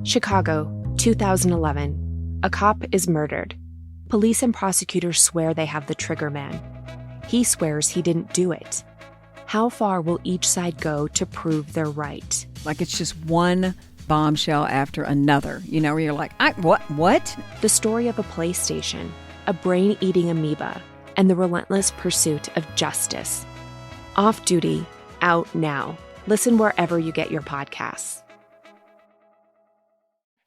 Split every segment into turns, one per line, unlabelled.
Chicago, 2011. A cop is murdered. Police and prosecutors swear they have the trigger man. He swears he didn't do it. How far will each side go to prove they're right?
Like it's just one bombshell after another, where you're like, what?
The story of a PlayStation, a brain-eating amoeba, and the relentless pursuit of justice. Off Duty, out now. Listen wherever you get your podcasts.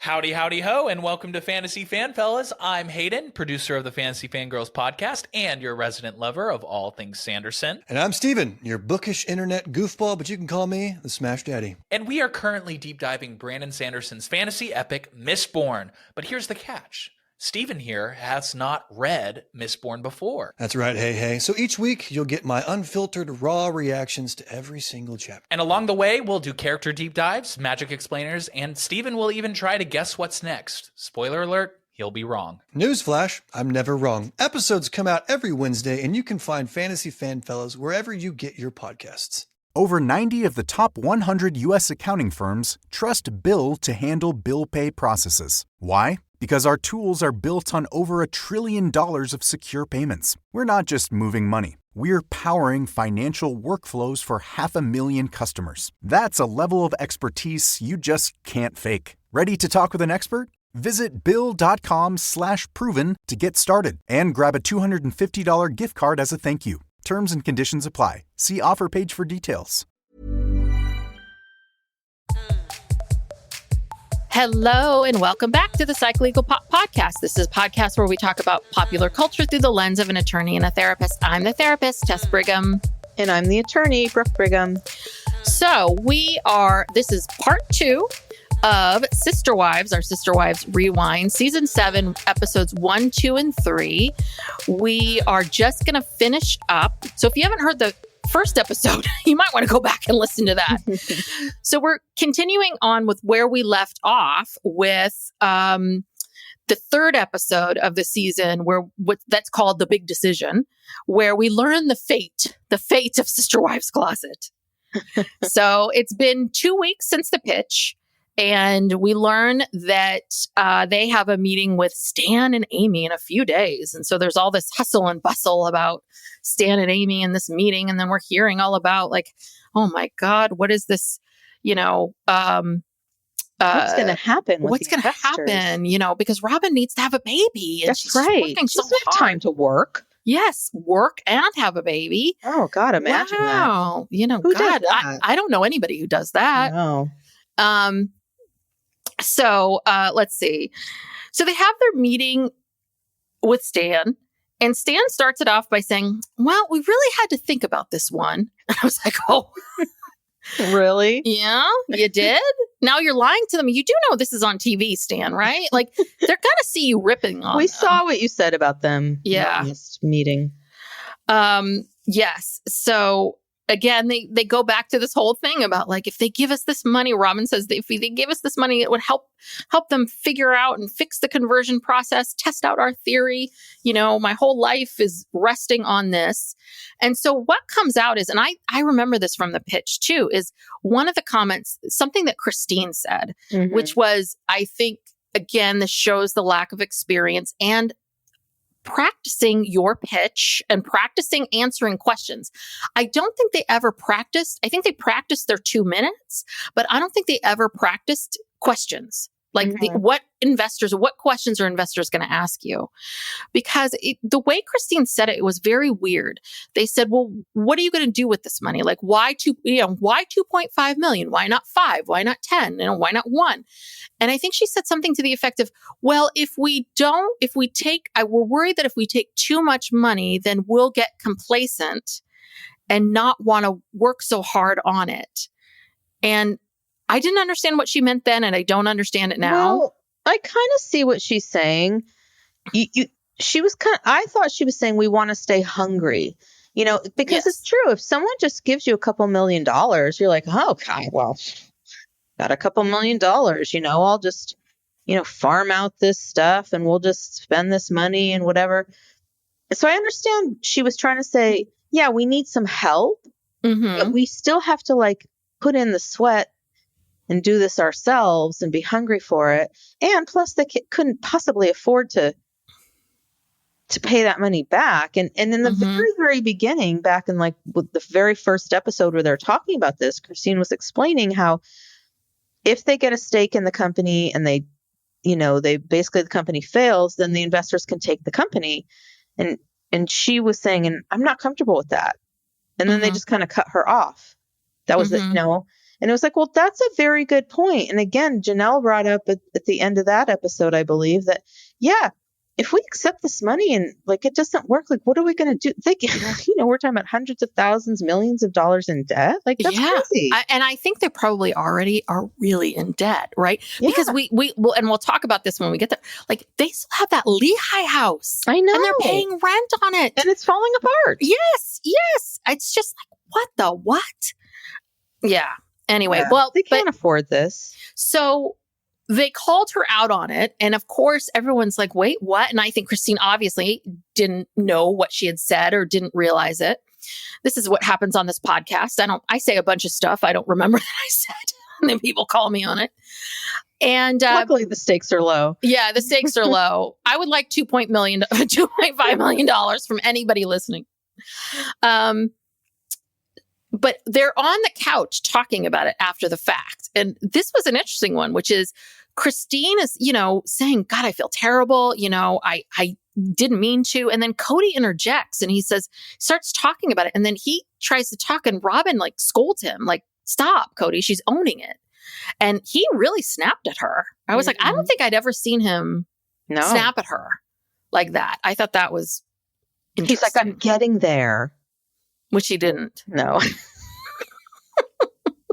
Howdy, howdy, ho, and welcome to Fantasy Fan Fellas. I'm Hayden, producer of the Fantasy Fangirls podcast and your resident lover of all things Sanderson.
And I'm Steven, your bookish internet goofball, but you can call me the Smash Daddy.
And we are currently deep diving Brandon Sanderson's fantasy epic, Mistborn. But here's the catch. Steven here has not read Mistborn before.
That's right, hey. So each week, you'll get my unfiltered, raw reactions to every single chapter.
And along the way, we'll do character deep dives, magic explainers, and Steven will even try to guess what's next. Spoiler alert, he'll be wrong.
Newsflash, I'm never wrong. Episodes come out every Wednesday, and you can find Fantasy Fan Fellas wherever you get your podcasts.
Over 90 of the top 100 U.S. accounting firms trust Bill to handle bill pay processes. Why? Because our tools are built on over $1 trillion of secure payments. We're not just moving money. We're powering financial workflows for 500,000 customers. That's a level of expertise you just can't fake. Ready to talk with an expert? Visit Bill.com/proven to get started and grab a $250 gift card as a thank you. Terms and conditions apply. See offer page for details.
Hello, and welcome back to the Psycholegal Podcast. This is a podcast where we talk about popular culture through the lens of an attorney and a therapist. I'm the therapist, Tess Brigham.
And I'm the attorney, Brooke Brigham.
So this is part 2 of Sisterwives, our Sisterwives Rewind, Season 7, Episodes 1, 2, and 3. We are just going to finish up. So if you haven't heard the first episode, you might want to go back and listen to that. So we're continuing on with where we left off with the third episode of the season, that's called The Big Decision, where we learn the fate of Sisterwife's Closet. So it's been 2 weeks since the pitch, and we learn that they have a meeting with Stan and Amy in a few days. And so there's all this hustle and bustle about Stan and Amy in this meeting. And then we're hearing all about like, oh my God, what is this,
what's going to happen?
What's going to happen? Because Robin needs to have a baby. And
That's right. She doesn't have time to work.
Yes, work and have a baby.
Oh God, imagine that.
Who does that? I don't know anybody who does that.
No.
So let's see. So they have their meeting with Stan, and Stan starts it off by saying, well, we really had to think about this one. And I was like, oh,
really?
Yeah, you did? Now you're lying to them. You do know this is on TV, Stan, right? Like they're going to see you ripping on
We
them.
saw what you said about them.
Yeah.
In this meeting.
Yes. So again, they go back to this whole thing about like, if they give us this money, Robin says that if they give us this money, it would help them figure out and fix the conversion process, test out our theory. My whole life is resting on this. And so what comes out is, and I remember this from the pitch too, is one of the comments, something that Christine said, which was, I think, again, this shows the lack of experience and practicing your pitch and practicing answering questions. I don't think they ever practiced. I think they practiced their 2 minutes, but I don't think they ever practiced questions. Like what questions are investors going to ask you? Because the way Christine said it, it was very weird. They said, well, what are you going to do with this money? Like why 2.5 million? Why not 5? Why not 10? Why not 1? And I think she said something to the effect of, well, we're worried that if we take too much money, then we'll get complacent and not want to work so hard on it. And I didn't understand what she meant then, and I don't understand it now.
Well, I kind of see what she's saying. I thought she was saying we want to stay hungry, because it's true. If someone just gives you a couple $1 million, you're like, oh, okay, well, got a couple $1 million, I'll just, farm out this stuff and we'll just spend this money and whatever. So I understand she was trying to say, yeah, we need some help, but we still have to put in the sweat and do this ourselves and be hungry for it. And plus they couldn't possibly afford to pay that money back. And in the very, very beginning, back in like the very first episode where they're talking about this, Christine was explaining how if they get a stake in the company and they basically the company fails, then the investors can take the company. And she was saying, and I'm not comfortable with that. And then they just kind of cut her off. That was it, And it was like, well, that's a very good point. And again, Janelle brought up at the end of that episode, I believe, that, if we accept this money and like it doesn't work, like what are we going to do? We're talking about hundreds of thousands, millions of dollars in debt. Like that's crazy.
And I think they probably already are really in debt, right? Yeah. Because we'll talk about this when we get there. Like they still have that Lehigh house.
I know.
And they're paying rent on it.
And it's falling apart.
Yes. It's just like, what? Yeah. Anyway,
they can't afford this.
So they called her out on it. And of course, everyone's like, wait, what? And I think Christine obviously didn't know what she had said or didn't realize it. This is what happens on this podcast. I say a bunch of stuff I don't remember that I said. And then people call me on it. And
luckily the stakes are low.
Yeah, the stakes are low. I would like $2.5 million from anybody listening. But they're on the couch talking about it after the fact. And this was an interesting one, which is Christine is, saying, God, I feel terrible. I didn't mean to. And then Kody interjects and he starts talking about it. And then he tries to talk and Robin like scolds him, like, stop, Kody, she's owning it. And he really snapped at her. I was like, I don't think I'd ever seen him snap at her like that. I thought that was interesting.
He's like, I'm getting there.
Which he didn't.
No.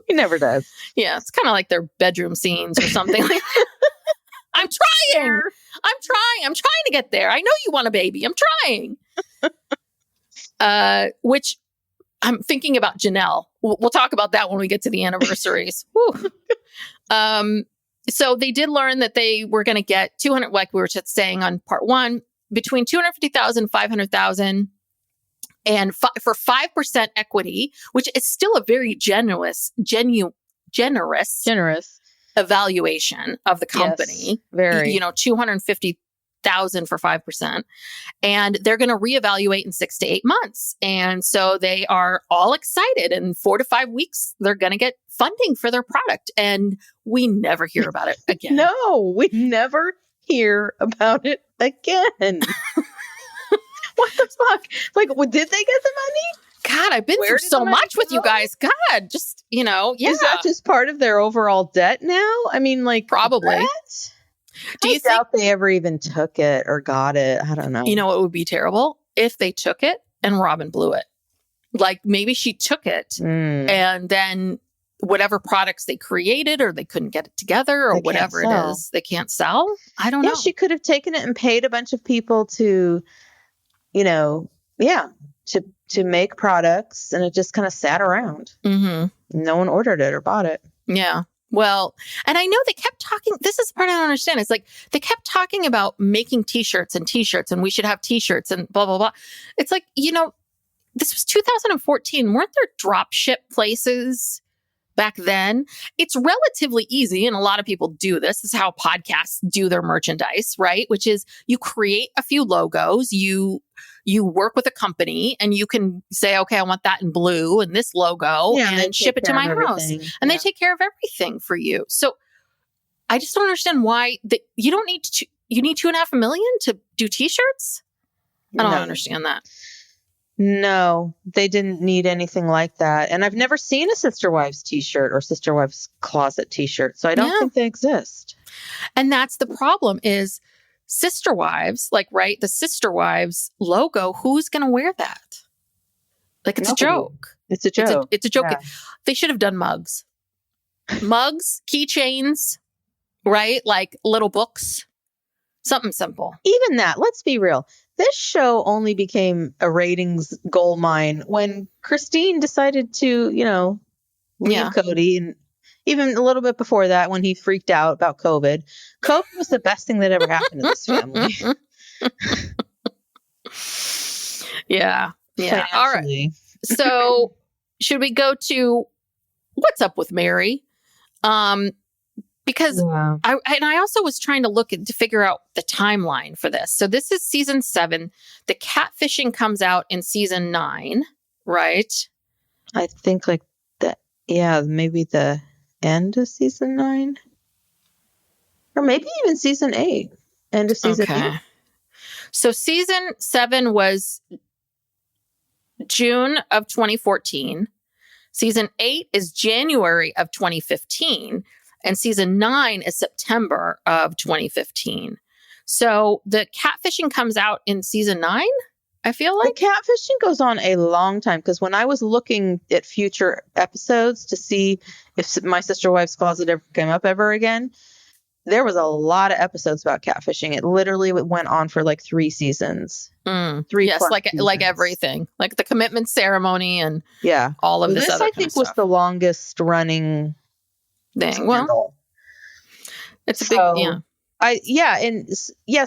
He never does.
Yeah, it's kind of like their bedroom scenes or something like that. I'm trying to get there. I know you want a baby. I'm trying. Which I'm thinking about Janelle. We'll talk about that when we get to the anniversaries. So they did learn that they were going to get 200, like we were just saying on part one, between 250,000, 500,000. And for 5% equity, which is still a very generous evaluation of the company.
Yes, very.
250,000 for 5%. And they're going to reevaluate in 6 to 8 months. And so they are all excited. In 4 to 5 weeks, they're going to get funding for their product. And we never hear about it again.
No, we never hear about it again. What the fuck? Like, did they get the money?
God, I've been through so much with you guys. God, just, yeah.
Is that just part of their overall debt now? I mean, like,
probably.
What? Do you doubt they ever even took it or got it? I don't know.
You know what would be terrible? If they took it and Robin blew it. Like, maybe she took it and then whatever products they created or they couldn't get it together or whatever it is, they can't sell. I don't know.
She could have taken it and paid a bunch of people to... to make products, and it just kind of sat around. No one ordered it or bought it.
Yeah. Well, and I know they kept talking. This is the part I don't understand. It's like they kept talking about making t-shirts, and we should have t-shirts and blah, blah, blah. It's like, this was 2014. Weren't there drop ship places back then? It's relatively easy, and a lot of people do this. This is how podcasts do their merchandise, right? Which is you create a few logos, you work with a company, and you can say, okay, I want that in blue and this logo, and ship it to my house. And they take care of everything for you. So I just don't understand why you don't need to. You need $2.5 million to do t-shirts. I don't understand that.
No, they didn't need anything like that. And I've never seen a Sisterwife's t-shirt or Sisterwife's closet t-shirt. So I don't think they exist.
And that's the problem is Sisterwives, right? The Sisterwives logo, who's going to wear that? Like, it's a joke.
It's a joke.
It's a joke.
Yeah.
They should have done mugs, keychains, right? Like little books, something simple.
Even that, let's be real. This show only became a ratings gold mine when Christine decided to, leave Kody. And even a little bit before that, when he freaked out about COVID. COVID was the best thing that ever happened to this family.
Yeah. All right. So should we go to what's up with Mary? Because I also was trying to to figure out the timeline for this. So this is season 7. The catfishing comes out in season 9, right?
I think like maybe the end of season 9. Or maybe even season 8. End of season 8.
So season 7 was June of 2014. Season 8 is January of 2015. And season 9 is September of 2015. So the catfishing comes out in season 9, I feel like.
The catfishing goes on a long time, because when I was looking at future episodes to see if My Sister Wife's Closet ever came up ever again, there was a lot of episodes about catfishing. It literally went on for like 3 seasons. 3
yes,
plus
like
seasons.
Everything, like the commitment ceremony and all of
this
other
I think was the longest running
thing.
scandal.
Well, it's a big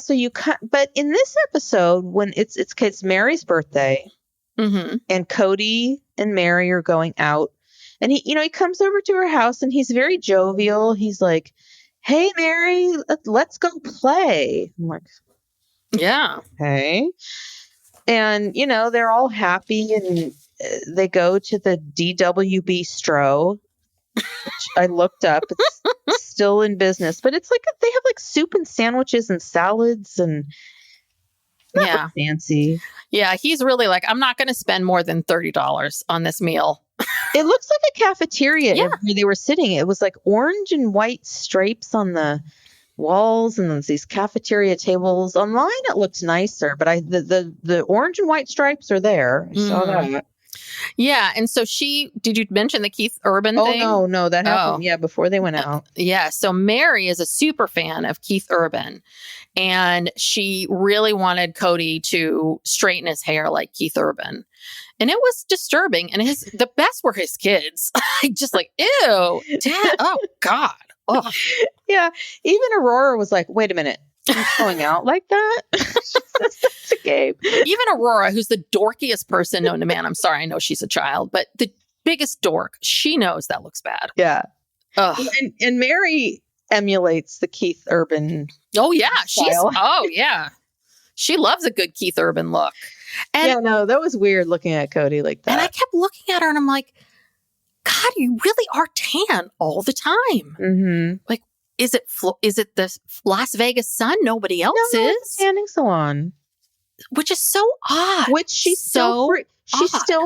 so you but in this episode, when it's Mary's birthday, and Kody and Mary are going out, and he comes over to her house and he's very jovial. He's like, "Hey Mary, let's go play." I'm like,
yeah,
okay. And they're all happy, and they go to the DW Bistro, which I looked up. It's still in business, but it's like they have like soup and sandwiches and salads and not fancy.
Yeah, he's really like, I'm not going to spend more than $30 on this meal.
It looks like a cafeteria where they were sitting. It was like orange and white stripes on the walls, and there's these cafeteria tables. Online it looked nicer, but the orange and white stripes are there. I saw that.
Yeah, and so did you mention the Keith Urban thing?
Oh, no, that happened, before they went out.
Yeah, so Mary is a super fan of Keith Urban, and she really wanted Kody to straighten his hair like Keith Urban. And it was disturbing, and the best were his kids. Just like, ew, Dad, oh, God. Ugh.
Yeah, even Aurora was like, wait a minute. He's going out like that? That's such a game.
Even Aurora, who's the dorkiest person known to man. I'm sorry, I know she's a child, but the biggest dork, she knows that looks bad.
Yeah.
Ugh.
And Mary emulates the Keith Urban.
Oh, yeah.
Style.
She loves a good Keith Urban look. And,
that was weird looking at Kody like that.
And I kept looking at her and I'm like, God, you really are tan all the time.
Mm-hmm.
Like, is it the Las Vegas Sun? Nobody else is.
It's a tanning salon,
which is so odd.
Which she still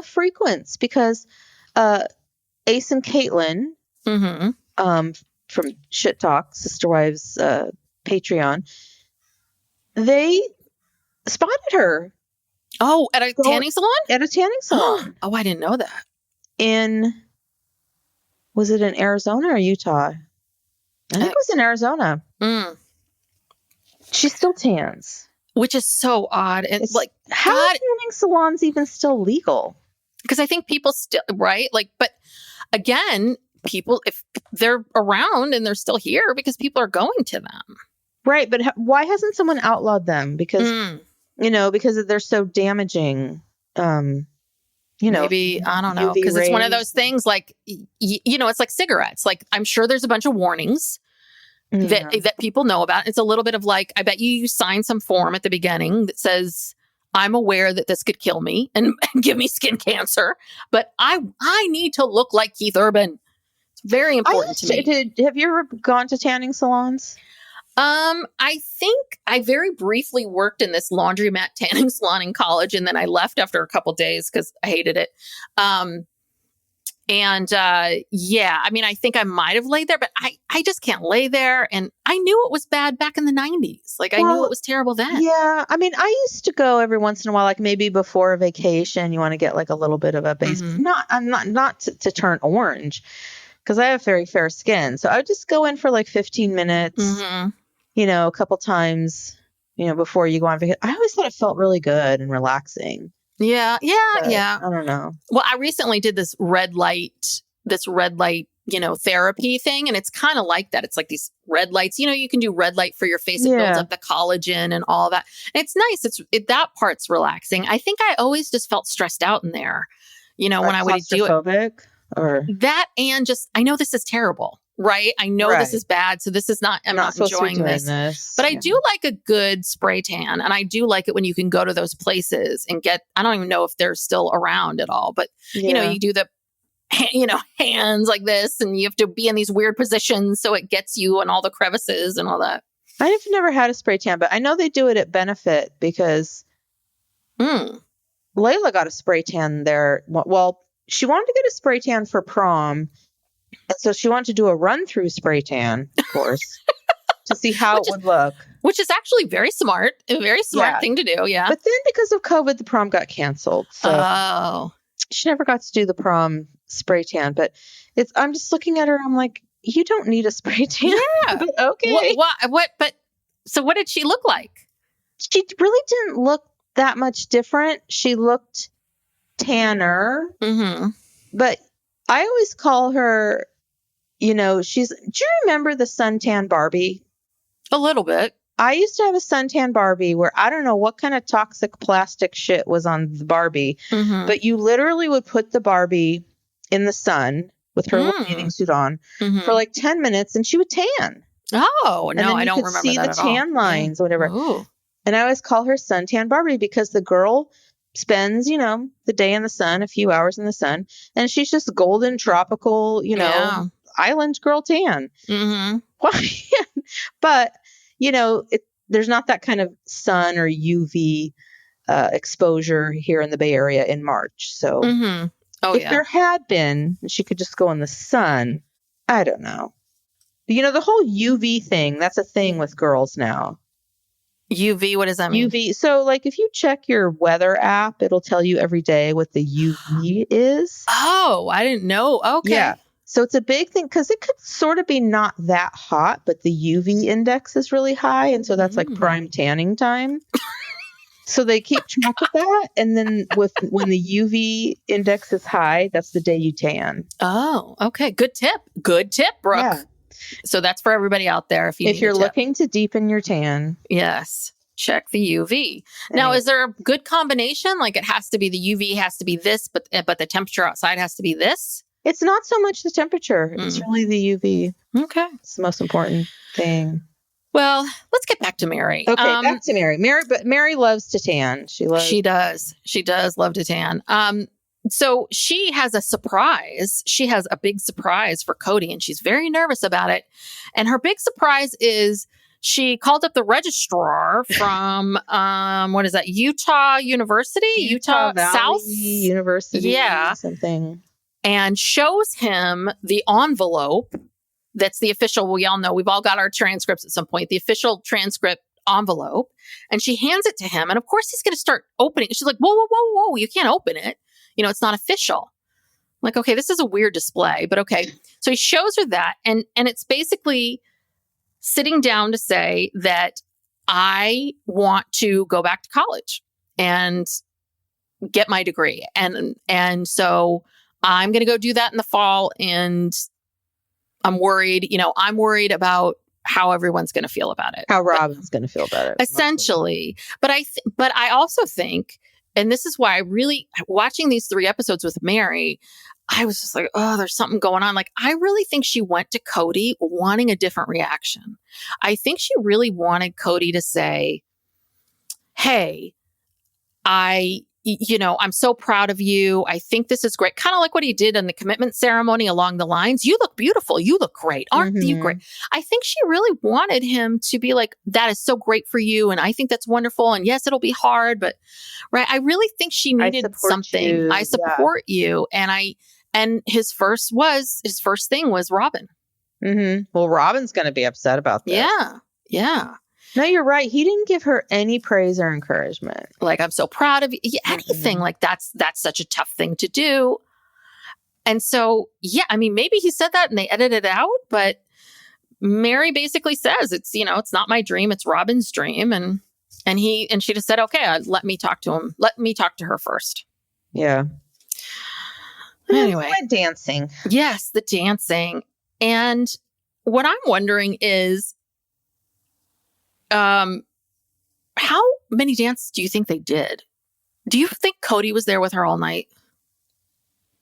frequents, because Ace and Caitlin from Shit Talk, Sister Wives Patreon, they spotted her.
Oh, at a tanning salon?
At a tanning salon.
Oh, I didn't know that.
Was it in Arizona or Utah? I think it was in Arizona. She still tans.
Which is so odd. And
how are tanning salons even still legal?
Because I think people still, right? Like, but again, people, if they're around and they're still here, because people are going to them.
Right. But why hasn't someone outlawed them? Because, because they're so damaging.
Maybe, I don't know, because it's one of those things like, it's like cigarettes. Like, I'm sure there's a bunch of warnings that people know about. It's a little bit of like, I bet you sign some form at the beginning that says, I'm aware that this could kill me and give me skin cancer, but I need to look like Keith Urban. It's very important to me.
Have you ever gone to tanning salons?
I think I very briefly worked in this laundromat tanning salon in college, and then I left after a couple days because I hated it. I mean, I think I might have laid there, but I just can't lay there. And I knew it was bad back in the 90s. Like, I knew it was terrible then.
Yeah. I mean, I used to go every once in a while, like maybe before a vacation, you want to get like a little bit of a base. Not to turn orange, because I have very fair skin. So I would just go in for like 15 minutes, a couple times, before you go on vacation. I always thought it felt really good and relaxing.
Yeah.
I don't know.
Well, I recently did this red light, therapy thing. And it's kind of like that. It's like these red lights, you can do red light for your face. It builds up the collagen and all that. And it's nice. That part's relaxing. I think I always just felt stressed out in there, when I would do it.
Or
that, and just, I know this is terrible. right? I know this
Right.
is bad, so this is not, I'm not
supposed to be
enjoying
doing
this. But I do like a good spray tan, and I do like it when you can go to those places and get, I don't even know if they're still around at all, but you do the, hands like this, and you have to be in these weird positions so it gets you in all the crevices and all that.
I've never had a spray tan, but I know they do it at Benefit because Layla got a spray tan there. Well, she wanted to get a spray tan for prom. And so she wanted to do a run-through spray tan, of course, to see how it would look.
Which is actually very smart. A very smart thing to do, yeah.
But then because of COVID, the prom got canceled. So she never got to do the prom spray tan. But I'm just looking at her. I'm like, you don't need a spray tan.
Yeah.
But okay.
So what did she look like?
She really didn't look that much different. She looked tanner.
Mm-hmm.
But I always call her, do you remember the suntan Barbie?
A little bit.
I used to have a suntan Barbie where I don't know what kind of toxic plastic shit was on the Barbie, but you literally would put the Barbie in the sun with her little bathing suit on for like 10 minutes and she would tan.
Oh,
and
no, I don't remember that at all.
see the tan lines, whatever.
Ooh.
And I always call her suntan Barbie because the girl spends, the day in the sun, a few hours in the sun, and she's just golden, tropical, island girl tan.
Mm-hmm.
But, there's not that kind of sun or UV exposure here in the Bay Area in March. So if there had been, she could just go in the sun. I don't know. The whole UV thing, that's a thing with girls now.
UV, what does that mean?
UV. So like if you check your weather app, it'll tell you every day what the UV is.
Oh, I didn't know. Okay.
Yeah. So it's a big thing because it could sort of be not that hot, but the UV index is really high. And so that's like prime tanning time. So they keep track of that. And then when the UV index is high, that's the day you tan.
Oh, okay. Good tip. Good tip, Brooke. Yeah. So that's for everybody out there. If you're
looking to deepen your tan.
Yes. Check the UV. Now, is there a good combination? Like it has to be, the UV has to be this, but the temperature outside has to be this?
It's not so much the temperature. It's really the UV.
Okay.
It's the most important thing.
Well, let's get back to Mary.
Okay, back to Mary. Mary loves to tan. She does.
She does love to tan. So she has a surprise. She has a big surprise for Kody, and she's very nervous about it. And her big surprise is she called up the registrar from, what is that? Utah University? Utah
Valley
South
University.
Yeah.
Something.
And shows him the envelope. That's the official, we all know, we've all got our transcripts at some point, the official transcript envelope. And she hands it to him. And of course, he's going to start opening it. She's like, whoa, whoa, whoa, whoa, you can't open it. It's not official. I'm like, okay, this is a weird display, but okay. So he shows her that. And it's basically sitting down to say that I want to go back to college and get my degree. And so I'm going to go do that in the fall. And I'm worried, I'm worried about how everyone's going to feel about it.
How Robin's going to feel about it.
Essentially. But I also think, and this is why I really, watching these 3 episodes with Mary, I was just like, oh, there's something going on. Like, I really think she went to Kody wanting a different reaction. I think she really wanted Kody to say, hey, I'm so proud of you. I think this is great. Kind of like what he did in the commitment ceremony along the lines. You look beautiful. You look great. Aren't you great? I think she really wanted him to be like, that is so great for you. And I think that's wonderful. And yes, it'll be hard, but right. I really think she needed something. I support you. And his first thing was Robin.
Mm-hmm. Well, Robin's going to be upset about this.
Yeah. Yeah.
No, you're right. He didn't give her any praise or encouragement.
Like, I'm so proud of you. Anything like that's such a tough thing to do. And so, yeah, I mean, maybe he said that and they edited it out, but Mary basically says it's not my dream. It's Robin's dream. And she just said, okay, let me talk to him. Let me talk to her first.
Yeah.
Anyway.
Dancing.
Yes, the dancing. And what I'm wondering is, how many dances do you think they did? Do you think Kody was there with her all night?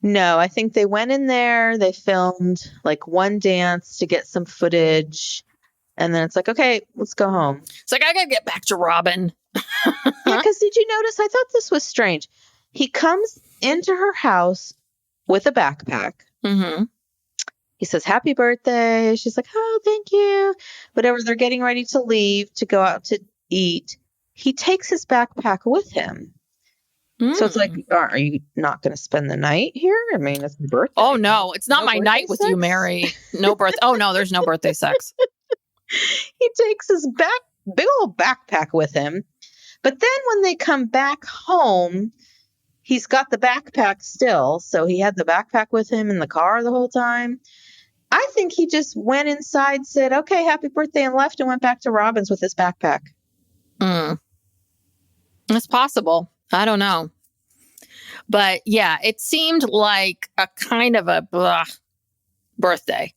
No, I think they went in there, they filmed like one dance to get some footage, and then it's like, okay, let's go home.
It's like, I gotta get back to Robin.
Yeah, because did you notice? I thought this was strange. He comes into her house with a backpack.
Mm-hmm.
He says, happy birthday. She's like, oh, thank you. Whatever, they're getting ready to leave to go out to eat. He takes his backpack with him. So it's like, are you not going to spend the night here? I mean, it's your birthday.
Oh, no. It's not my night with you, Mary. No birth. Oh, no, there's no birthday sex.
He takes his big old backpack with him. But then when they come back home, he's got the backpack still. So he had the backpack with him in the car the whole time. I think he just went inside, said, okay, happy birthday, and left and went back to Robin's with his backpack.
It's possible. I don't know. But yeah, it seemed like a kind of a birthday.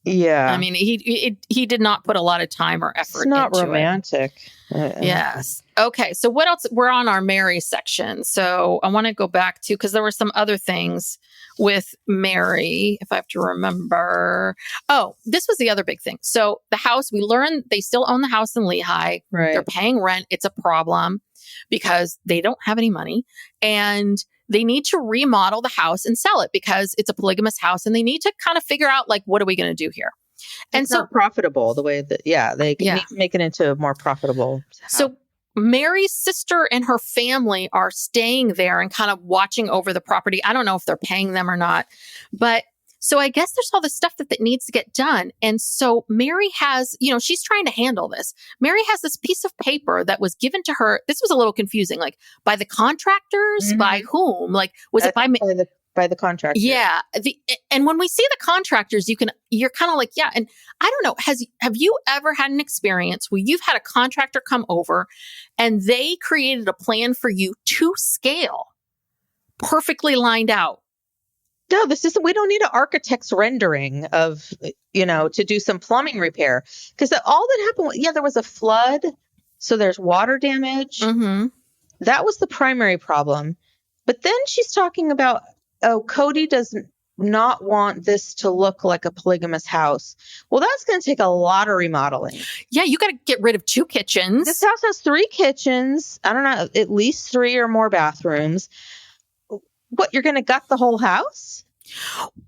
Yeah.
I mean, he did not put a lot of time or effort
it's not
into
romantic.
Yes. Okay. So what else? We're on our Mary section. So I want to go back to, because there were some other things with Mary, if I have to remember. Oh, this was the other big thing. So the house, we learned they still own the house in Lehigh.
Right.
They're paying rent. It's a problem because they don't have any money. And they need to remodel the house and sell it because it's a polygamous house. And they need to kind of figure out, like, what are we going to do here? And
it's not profitable the way that, they can make it into a more profitable house.
So Mary's sister and her family are staying there and kind of watching over the property. I don't know if they're paying them or not, but so I guess there's all the stuff that needs to get done. And so Mary has, she's trying to handle this. Mary has this piece of paper that was given to her. This was a little confusing, like by the contractors, by whom? Like, was it
by the contractor?
Yeah. And when we see the contractors, you're kind of like, yeah. And I don't know, have you ever had an experience where you've had a contractor come over and they created a plan for you to scale, perfectly lined out?
No, we don't need an architect's rendering of, to do some plumbing repair. Because all that happened, there was a flood. So there's water damage.
Mm-hmm.
That was the primary problem. But then she's talking about, Kody does not want this to look like a polygamous house. Well, that's going to take a lot of remodeling.
Yeah, you got to get rid of 2 kitchens.
This house has 3 kitchens. I don't know, at least 3 or more bathrooms. What, you're going to gut the whole house?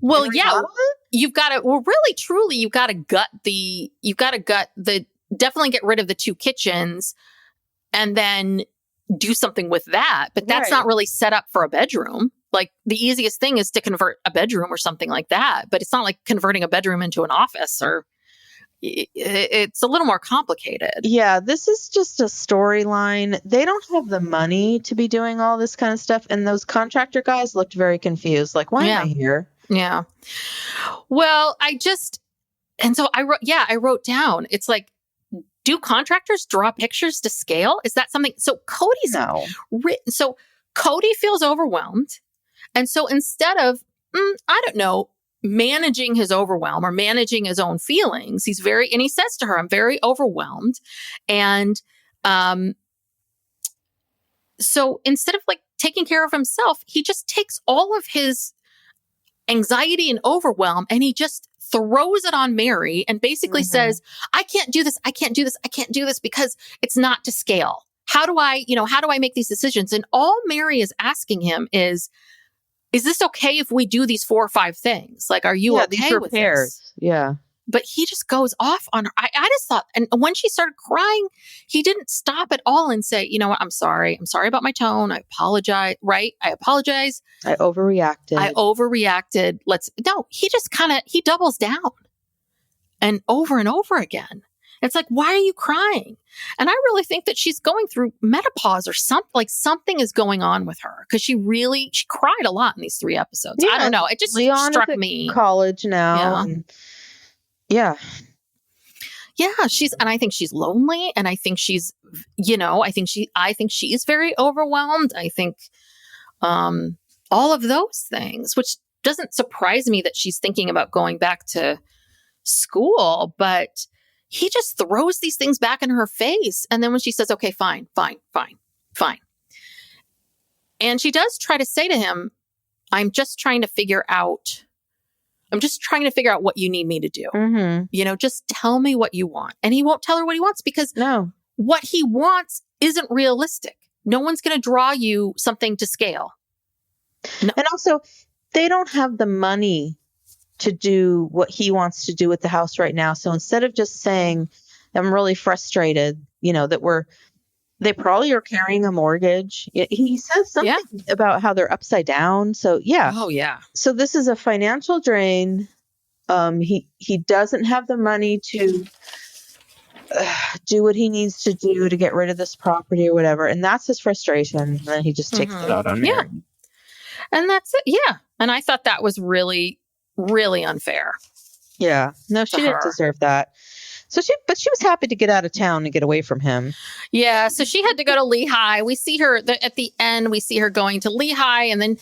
Well, yeah, you've got to, really, truly, you've got to gut definitely get rid of the 2 kitchens and then do something with that. But that's not really set up for a bedroom. Like the easiest thing is to convert a bedroom or something like that. But it's not like converting a bedroom into an office it's a little more complicated. Yeah,
this is just a storyline. They don't have the money to be doing all this kind of stuff. And those contractor guys looked very confused. Like, why am I here?
Yeah. Well, I wrote down, it's like, do contractors draw pictures to scale? Is that something? So Kody feels overwhelmed. And so instead of, I don't know, managing his overwhelm or managing his own feelings, and he says to her, I'm very overwhelmed. And so instead of like taking care of himself, he just takes all of his anxiety and overwhelm and he just throws it on Mary and basically says, I can't do this. I can't do this. I can't do this because it's not to scale. How do I make these decisions? And all Mary is asking him is this okay if we do these 4 or 5 things? Like, are you okay with this?
Yeah.
But he just goes off on her. I just thought, and when she started crying, he didn't stop at all and say, you know what, I'm sorry. I'm sorry about my tone. I apologize. Right? I apologize.
I overreacted. He just he doubles down and over again. It's like, why are you crying? And I really think that she's going through menopause or something is going on with her because she cried a lot in these 3 episodes. Yeah, I don't know. It just struck me. College now.
Yeah. And I think she's lonely and I think she's, I think she is very overwhelmed. I think, all of those things, which doesn't surprise me that she's thinking about going back to school, but he just throws these things back in her face. And then when she says, okay, fine. And she does try to say to him, I'm just trying to figure out what you need me to do. Just tell me what you want. And he won't tell her what he wants because what he wants isn't realistic. No one's going to draw you something to scale. No.
And also, they don't have the money to do what he wants to do with the house right now. So instead of just saying, I'm really frustrated, that they probably are carrying a mortgage. He says something about how they're upside down. So
Oh yeah.
So this is a financial drain. He doesn't have the money to do what he needs to do to get rid of this property or whatever. And that's his frustration. And then he just takes it out on Mary.
Yeah. And that's it. Yeah. And I thought that was really, really unfair.
Yeah. No, she didn't deserve that. But she was happy to get out of town and get away from him.
Yeah. So she had to go to Lehigh. We see her at the end, we see her going to Lehigh. And then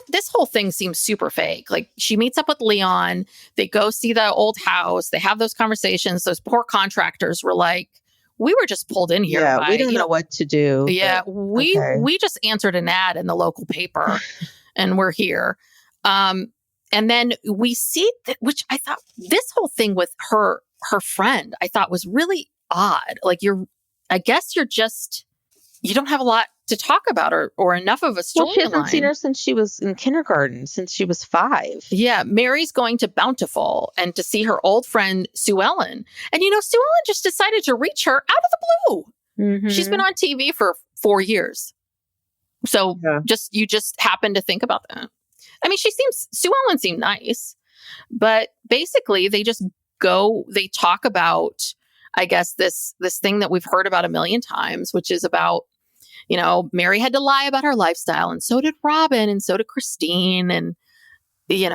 this whole thing seems super fake. Like she meets up with Leon. They go see the old house. They have those conversations. Those poor contractors were like, we were just pulled in here.
Yeah. We don't know what to do.
Yeah. We just answered an ad in the local paper and we're here. And then we see which I thought this whole thing with her friend, I thought was really odd. Like I guess you don't have a lot to talk about or enough of a storyline.
Well, she hasn't seen her since she was in kindergarten, since she was 5.
Yeah. Mary's going to Bountiful and to see her old friend, Sue Ellen. And, Sue Ellen just decided to reach her out of the blue.
Mm-hmm.
She's been on TV for 4 years. So you just happen to think about that. I mean, Sue Ellen seemed nice, but basically they talk about, I guess, this thing that we've heard about a million times, which is about, Mary had to lie about her lifestyle, and so did Robin, and so did Christine. And, we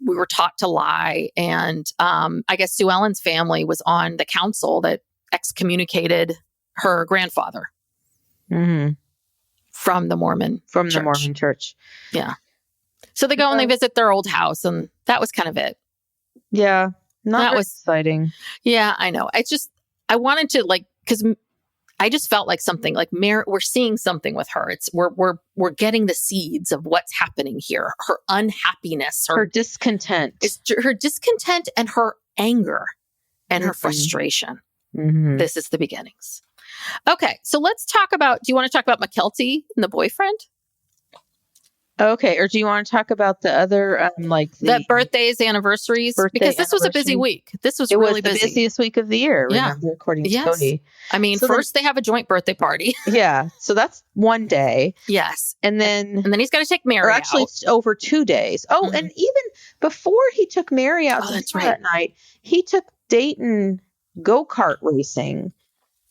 were taught to lie. And I guess Sue Ellen's family was on the council that excommunicated her grandfather from the Mormon
church.
Yeah. So they go and they visit their old house, and that was kind of it.
Yeah. That was exciting.
Yeah, I know. I wanted to because I just felt like something like Mary, we're seeing something with her. It's we're getting the seeds of what's happening here. Her unhappiness,
her discontent.
It's her discontent and her anger and her frustration. This is the beginnings. Okay, so let's talk about, do you want to talk about McKelty and the boyfriend?
Okay, or do you want to talk about the other,
the birthdays, anniversaries? Because this was a busy week. This was really busy.
It was the busiest week of the year, remember, according to Kody.
I mean, so first they have a joint birthday party.
Yeah, so that's one day.
Yes.
And then
he's got to take Mary out.
Actually, it's over 2 days. Oh, and even before he took Mary out that night, he took Dayton go-kart racing.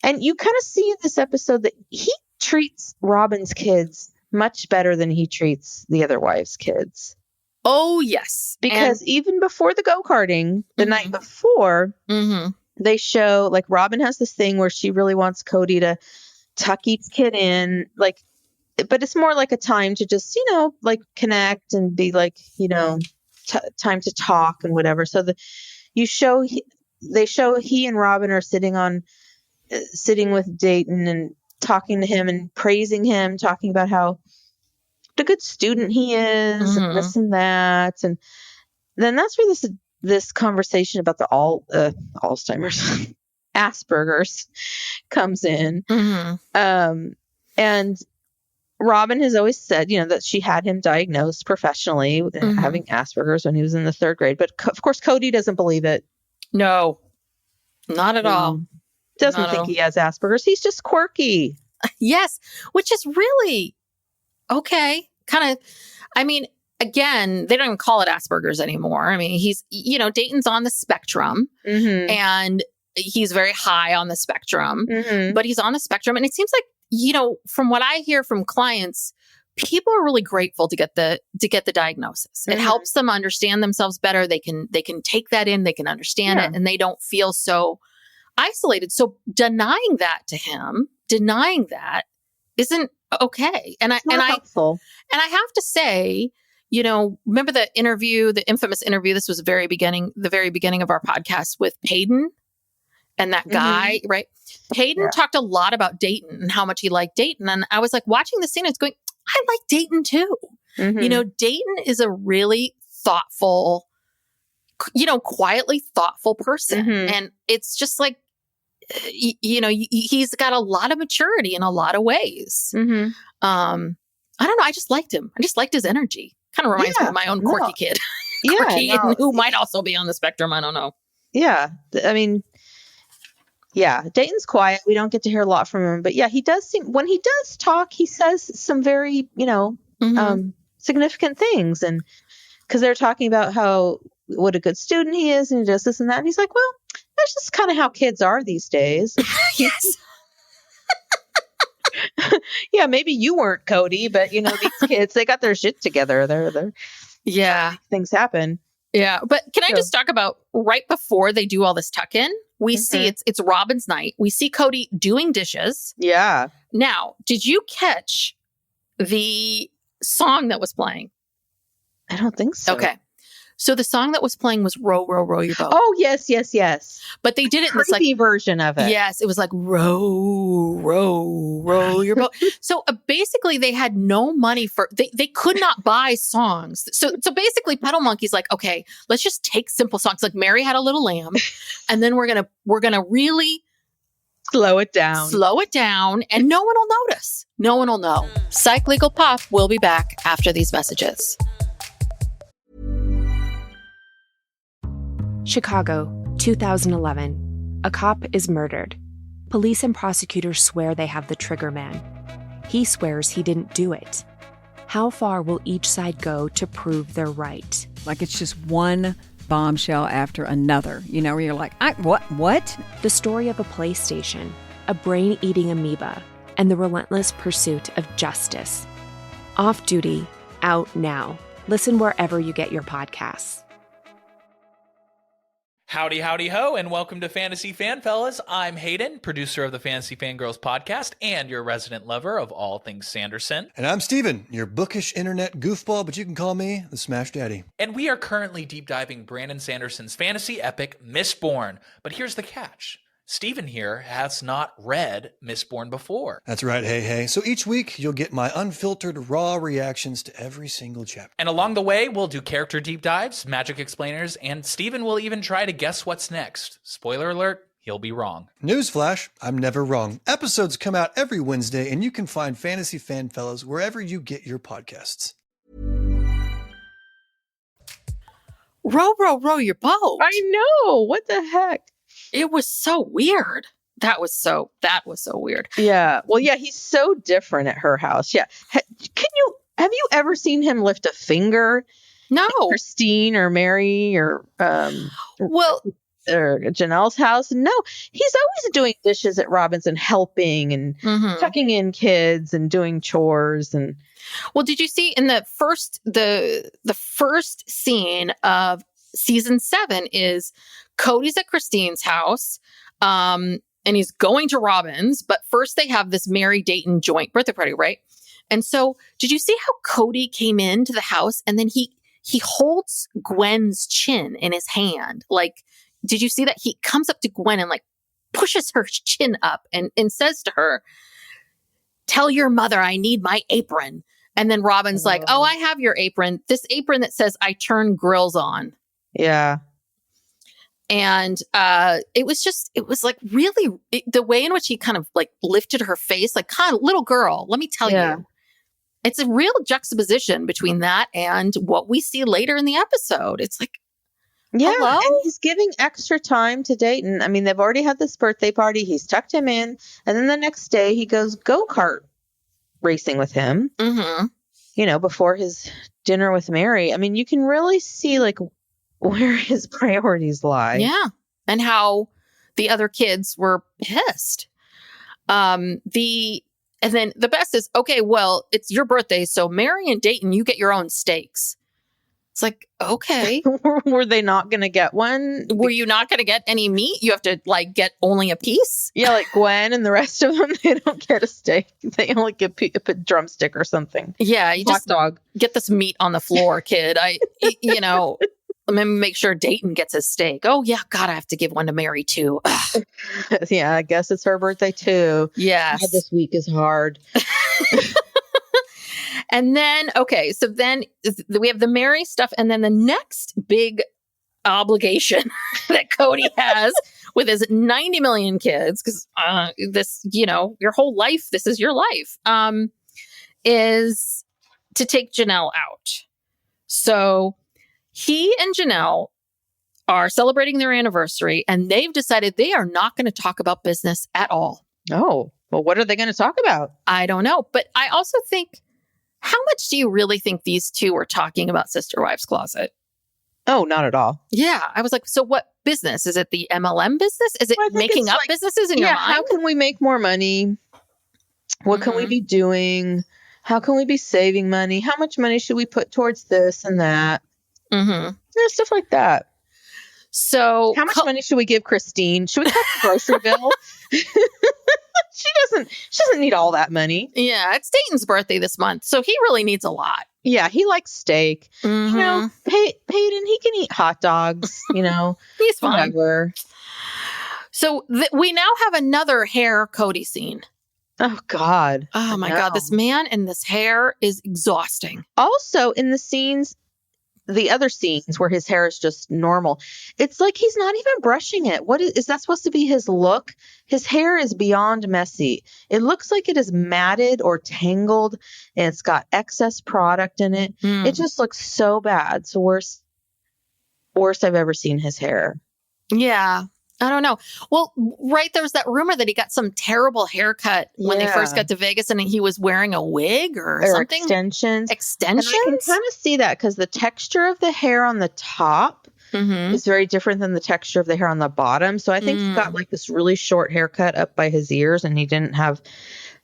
And you kind of see in this episode that he treats Robin's kids much better than he treats the other wives' kids.
Oh, yes.
Because even before the go-karting, the night before, they show, Robin has this thing where she really wants Kody to tuck each kid in, but it's more like a time to just, connect and be time to talk and whatever. So they show he and Robin are sitting with Dayton and talking to him and praising him, talking about how what a good student he is and this and that. And then that's where this conversation about the Alzheimer's, Asperger's comes in. And Robin has always said, that she had him diagnosed professionally having Asperger's when he was in the 3rd grade. But of course, Kody doesn't believe it.
No, not at all.
Doesn't think he has Asperger's. He's just quirky.
Yes, which is really okay. Kind of, I mean, again, they don't even call it Asperger's anymore. I mean, he's, Dayton's on the spectrum and he's very high on the spectrum, but he's on the spectrum. And it seems like, from what I hear from clients, people are really grateful to get the diagnosis. It helps them understand themselves better. They can take that in, they can understand it, and they don't feel so isolated. So denying that to him, isn't okay. And I have to say, remember the interview, the infamous interview, this was the very beginning of our podcast with Payton and that guy, right? Payton talked a lot about Dayton and how much he liked Dayton. And I was watching the scene, it's going, I like Dayton too. You know, Dayton is a really thoughtful, quietly thoughtful person. And it's just like, he's got a lot of maturity in a lot of ways. I don't know. I just liked him. I just liked his energy. Kind of reminds me of my own quirky kid. Quirky, who might also be on the spectrum. I don't know.
Yeah. I mean, yeah, Dayton's quiet. We don't get to hear a lot from him. But yeah, he does seem, when he does talk, he says some very, significant things. And because they're talking about what a good student he is and he does this and that. And he's like, well, that's just kind of how kids are these days.
Yes.
Yeah, maybe you weren't, Kody, but these kids, they got their shit together. They're things happen.
Yeah, but can I just talk about right before they do all this tuck-in? We see it's Robin's night. We see Kody doing dishes.
Yeah.
Now, did you catch the song that was playing?
I don't think so.
Okay. So the song that was playing was Row, Row, Row Your Boat.
Oh, yes.
But they did it in this
Crazy version of it.
Yes, it was like row, row, row your boat. So basically they had no money they could not buy songs. So basically Pedal Monkey's like, okay, let's just take simple songs. Like Mary Had a Little Lamb. And then we're going to really
slow it down
and no one will notice. No one will know. Psych Legal Pop will be back after these messages.
Chicago, 2011. A cop is murdered. Police and prosecutors swear they have the trigger man. He swears he didn't do it. How far will each side go to prove they're right?
Like it's just one bombshell after another, where you're like, what?
The story of a PlayStation, a brain-eating amoeba, and the relentless pursuit of justice. Off Duty, out now. Listen wherever you get your podcasts.
Howdy, howdy, ho, and welcome to Fantasy Fan Fellas. I'm Hayden, producer of the Fantasy Fangirls podcast and your resident lover of all things Sanderson.
And I'm Steven, your bookish internet goofball, but you can call me the Smash Daddy.
And we are currently deep diving Brandon Sanderson's fantasy epic, Mistborn. But here's the catch. Steven here has not read Mistborn before.
That's right, hey. So each week, you'll get my unfiltered, raw reactions to every single chapter.
And along the way, we'll do character deep dives, magic explainers, and Steven will even try to guess what's next. Spoiler alert, he'll be wrong.
Newsflash, I'm never wrong. Episodes come out every Wednesday, and you can find Fantasy Fan Fellas wherever you get your podcasts.
Row, row, row your boat.
I know. What the heck?
It was so weird. That was so weird.
Yeah. Well, yeah, he's so different at her house. Yeah. Have you ever seen him lift a finger?
No.
Christine or Mary or
or
Janelle's house? No. He's always doing dishes at Robin's and helping and tucking in kids and doing chores and.
Well, did you see in the first scene of season 7 is Kody's at Christine's house, and he's going to Robin's, but first they have this Mary Dayton joint birthday party, right? And so did you see how Kody came into the house and then he holds Gwen's chin in his hand? Like, did you see that? He comes up to Gwen and like pushes her chin up and says to her, "Tell your mother I need my apron." And then Robin's like, "Oh, I have your apron. This apron that says I turn grills on."
Yeah.
And it was like really the way in which he kind of like lifted her face, like, kind of little girl, let me tell you. It's a real juxtaposition between that and what we see later in the episode. It's like, hello?
And he's giving extra time to Dayton. I mean, they've already had this birthday party. He's tucked him in. And then the next day he goes go-kart racing with him, before his dinner with Mary. I mean, you can really see like where his priorities lie.
Yeah. And how the other kids were pissed. And then the best is, okay, well, it's your birthday, so Mary and Dayton, you get your own steaks. It's like, okay.
Were they not going to get one?
Were you not going to get any meat? You have to like get only a piece?
Yeah, like Gwen and the rest of them, they don't get a steak. They only get a drumstick or something.
Yeah, you
hot dog.
Get this meat on the floor, kid. Let me make sure Dayton gets his steak. Oh, yeah. God, I have to give one to Mary, too.
Yeah, I guess it's her birthday, too.
Yes.
God, this week is hard.
And then, okay, so then we have the Mary stuff. And then the next big obligation that Kody has with his 90 million kids, because this, your whole life, this is your life, is to take Janelle out. So he and Janelle are celebrating their anniversary, and they've decided they are not going to talk about business at all.
Oh, well, what are they going to talk about?
I don't know. But I also think, how much do you really think these two were talking about Sisterwife's Closet?
Oh, not at all.
Yeah. I was like, so what business? Is it the MLM business? Is it making up businesses in your mind?
How can we make more money? What can we be doing? How can we be saving money? How much money should we put towards this and that? Stuff like that.
So
how much money should we give Christine? Should we cut the grocery bill? She doesn't need all that money.
Yeah, it's Dayton's birthday this month, so he really needs a lot.
Yeah, he likes steak. Peyton, he can eat hot dogs,
He's fine.
Whatever.
So we now have another hair Kody scene.
Oh, God.
Oh, my God. This man and this hair is exhausting.
Also, in the other scenes where his hair is just normal, it's like he's not even brushing it. What is that supposed to be his look? His hair is beyond messy. It looks like it is matted or tangled, and it's got excess product in it. It just looks so bad. It's the worst I've ever seen his hair.
Yeah. I don't know. Well, right, there was that rumor that he got some terrible haircut when they first got to Vegas, and he was wearing a wig or something.
Extensions.
And I
can kind of see that because the texture of the hair on the top is very different than the texture of the hair on the bottom. So I think he got like this really short haircut up by his ears, and he didn't have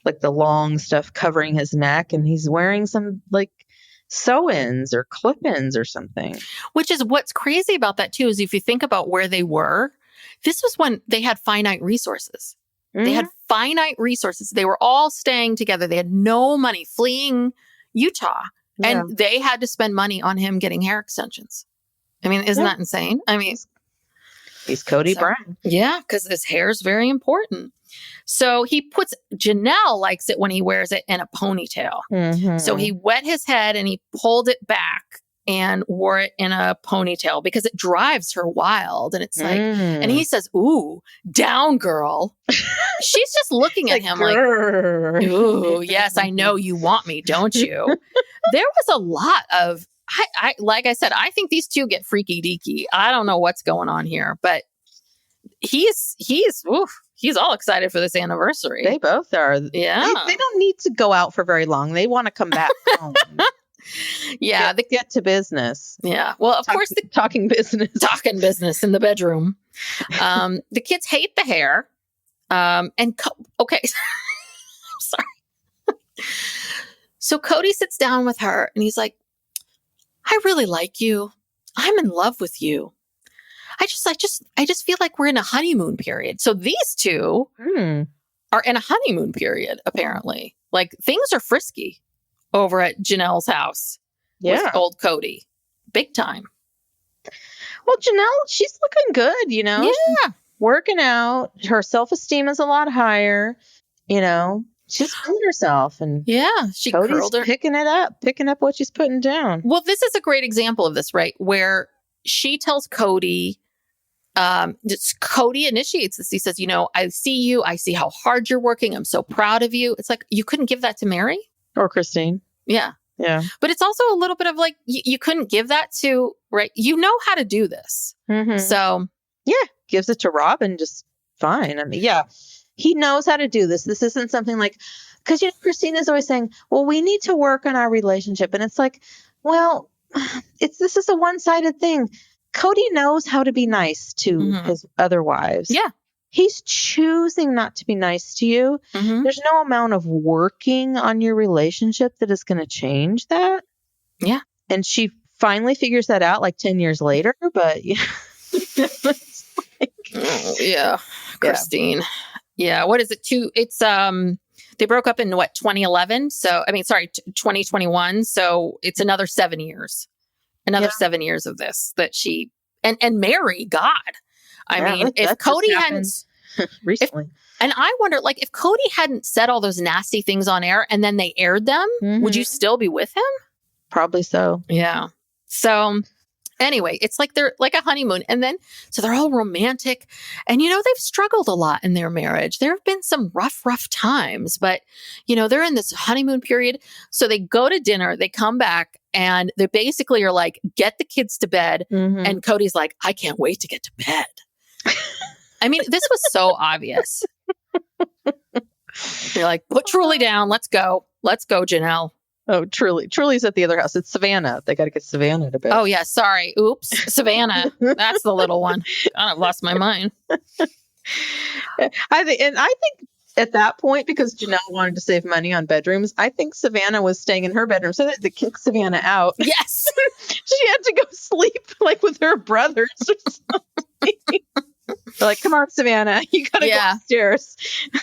like the long stuff covering his neck, and he's wearing some like sew-ins or clip-ins or something.
Which is what's crazy about that too, is if you think about where they were, this was when they had finite resources. They had finite resources. They were all staying together. They had no money, fleeing Utah. Yeah. And they had to spend money on him getting hair extensions. I mean, isn't that insane? I mean,
he's Kody Brown.
Yeah, because his hair is very important. So Janelle likes it when he wears it in a ponytail. So he wet his head and he pulled it back and wore it in a ponytail because it drives her wild. And it's like, and he says, "Ooh, down, girl." She's just looking at him like, "Ooh, yes, I know you want me, don't you?" There was a lot of, I like I said, I think these two get freaky deaky. I don't know what's going on here, but he's all excited for this anniversary.
They both are.
Yeah.
They don't need to go out for very long. They want to come back home.
Yeah.
Get to business.
Yeah. Well, of course,
talking business.
Talking business in the bedroom. The kids hate the hair. Okay. I'm sorry. So Kody sits down with her and he's like, "I really like you. I'm in love with you. I just feel like we're in a honeymoon period." So these two are in a honeymoon period, apparently. Like, things are frisky over at Janelle's house with old Kody. Big time.
Well, Janelle, she's looking good,
Yeah.
She's working out. Her self-esteem is a lot higher, She's feeling herself. And
she
Cody's
curled her.
picking up what she's putting down.
Well, this is a great example of this, right? Where she tells Kody, Kody initiates this. He says, "I see you. I see how hard you're working. I'm so proud of you." It's like, you couldn't give that to Mary?
Or Christine.
Yeah.
Yeah.
But it's also a little bit of like, you couldn't give that to, right? You know how to do this. So.
Yeah. Gives it to Robin just fine. I mean, yeah. He knows how to do this. This isn't something like, because, Christina's always saying, "Well, we need to work on our relationship." And it's like, well, this is a one-sided thing. Kody knows how to be nice to his other wives.
Yeah.
He's choosing not to be nice to you. There's no amount of working on your relationship that is going to change that.
Yeah.
And she finally figures that out like 10 years later. But
Christine. Yeah. What is it? It's, they broke up in 2011. So, 2021. So it's another 7 years. Another 7 years of this that she and Mary, God. I mean, if Kody hadn't
recently,
And I wonder, like, if Kody hadn't said all those nasty things on air and then they aired them, would you still be with him?
Probably so.
Yeah. So anyway, it's like they're like a honeymoon. And then, so they're all romantic. And, you know, they've struggled a lot in their marriage. There have been some rough times, but, you know, they're in this honeymoon period. So they go to dinner, they come back, and they basically are like, get the kids to bed. And Cody's like, I can't wait to get to bed. I mean, this was so obvious. You're like, put Truly down. Let's go. Let's go, Janelle.
Oh, Truly. Truly's at the other house. It's Savannah. They got to get Savannah to bed.
Oh, yeah. Sorry. Oops. Savannah. That's the little one. I've lost my mind.
I think at that point, because Janelle wanted to save money on bedrooms, I think Savannah was staying in her bedroom, so they had to kick Savannah out.
Yes.
She had to go sleep like with her brothers or something. They're like, come on, Savannah, you gotta go upstairs.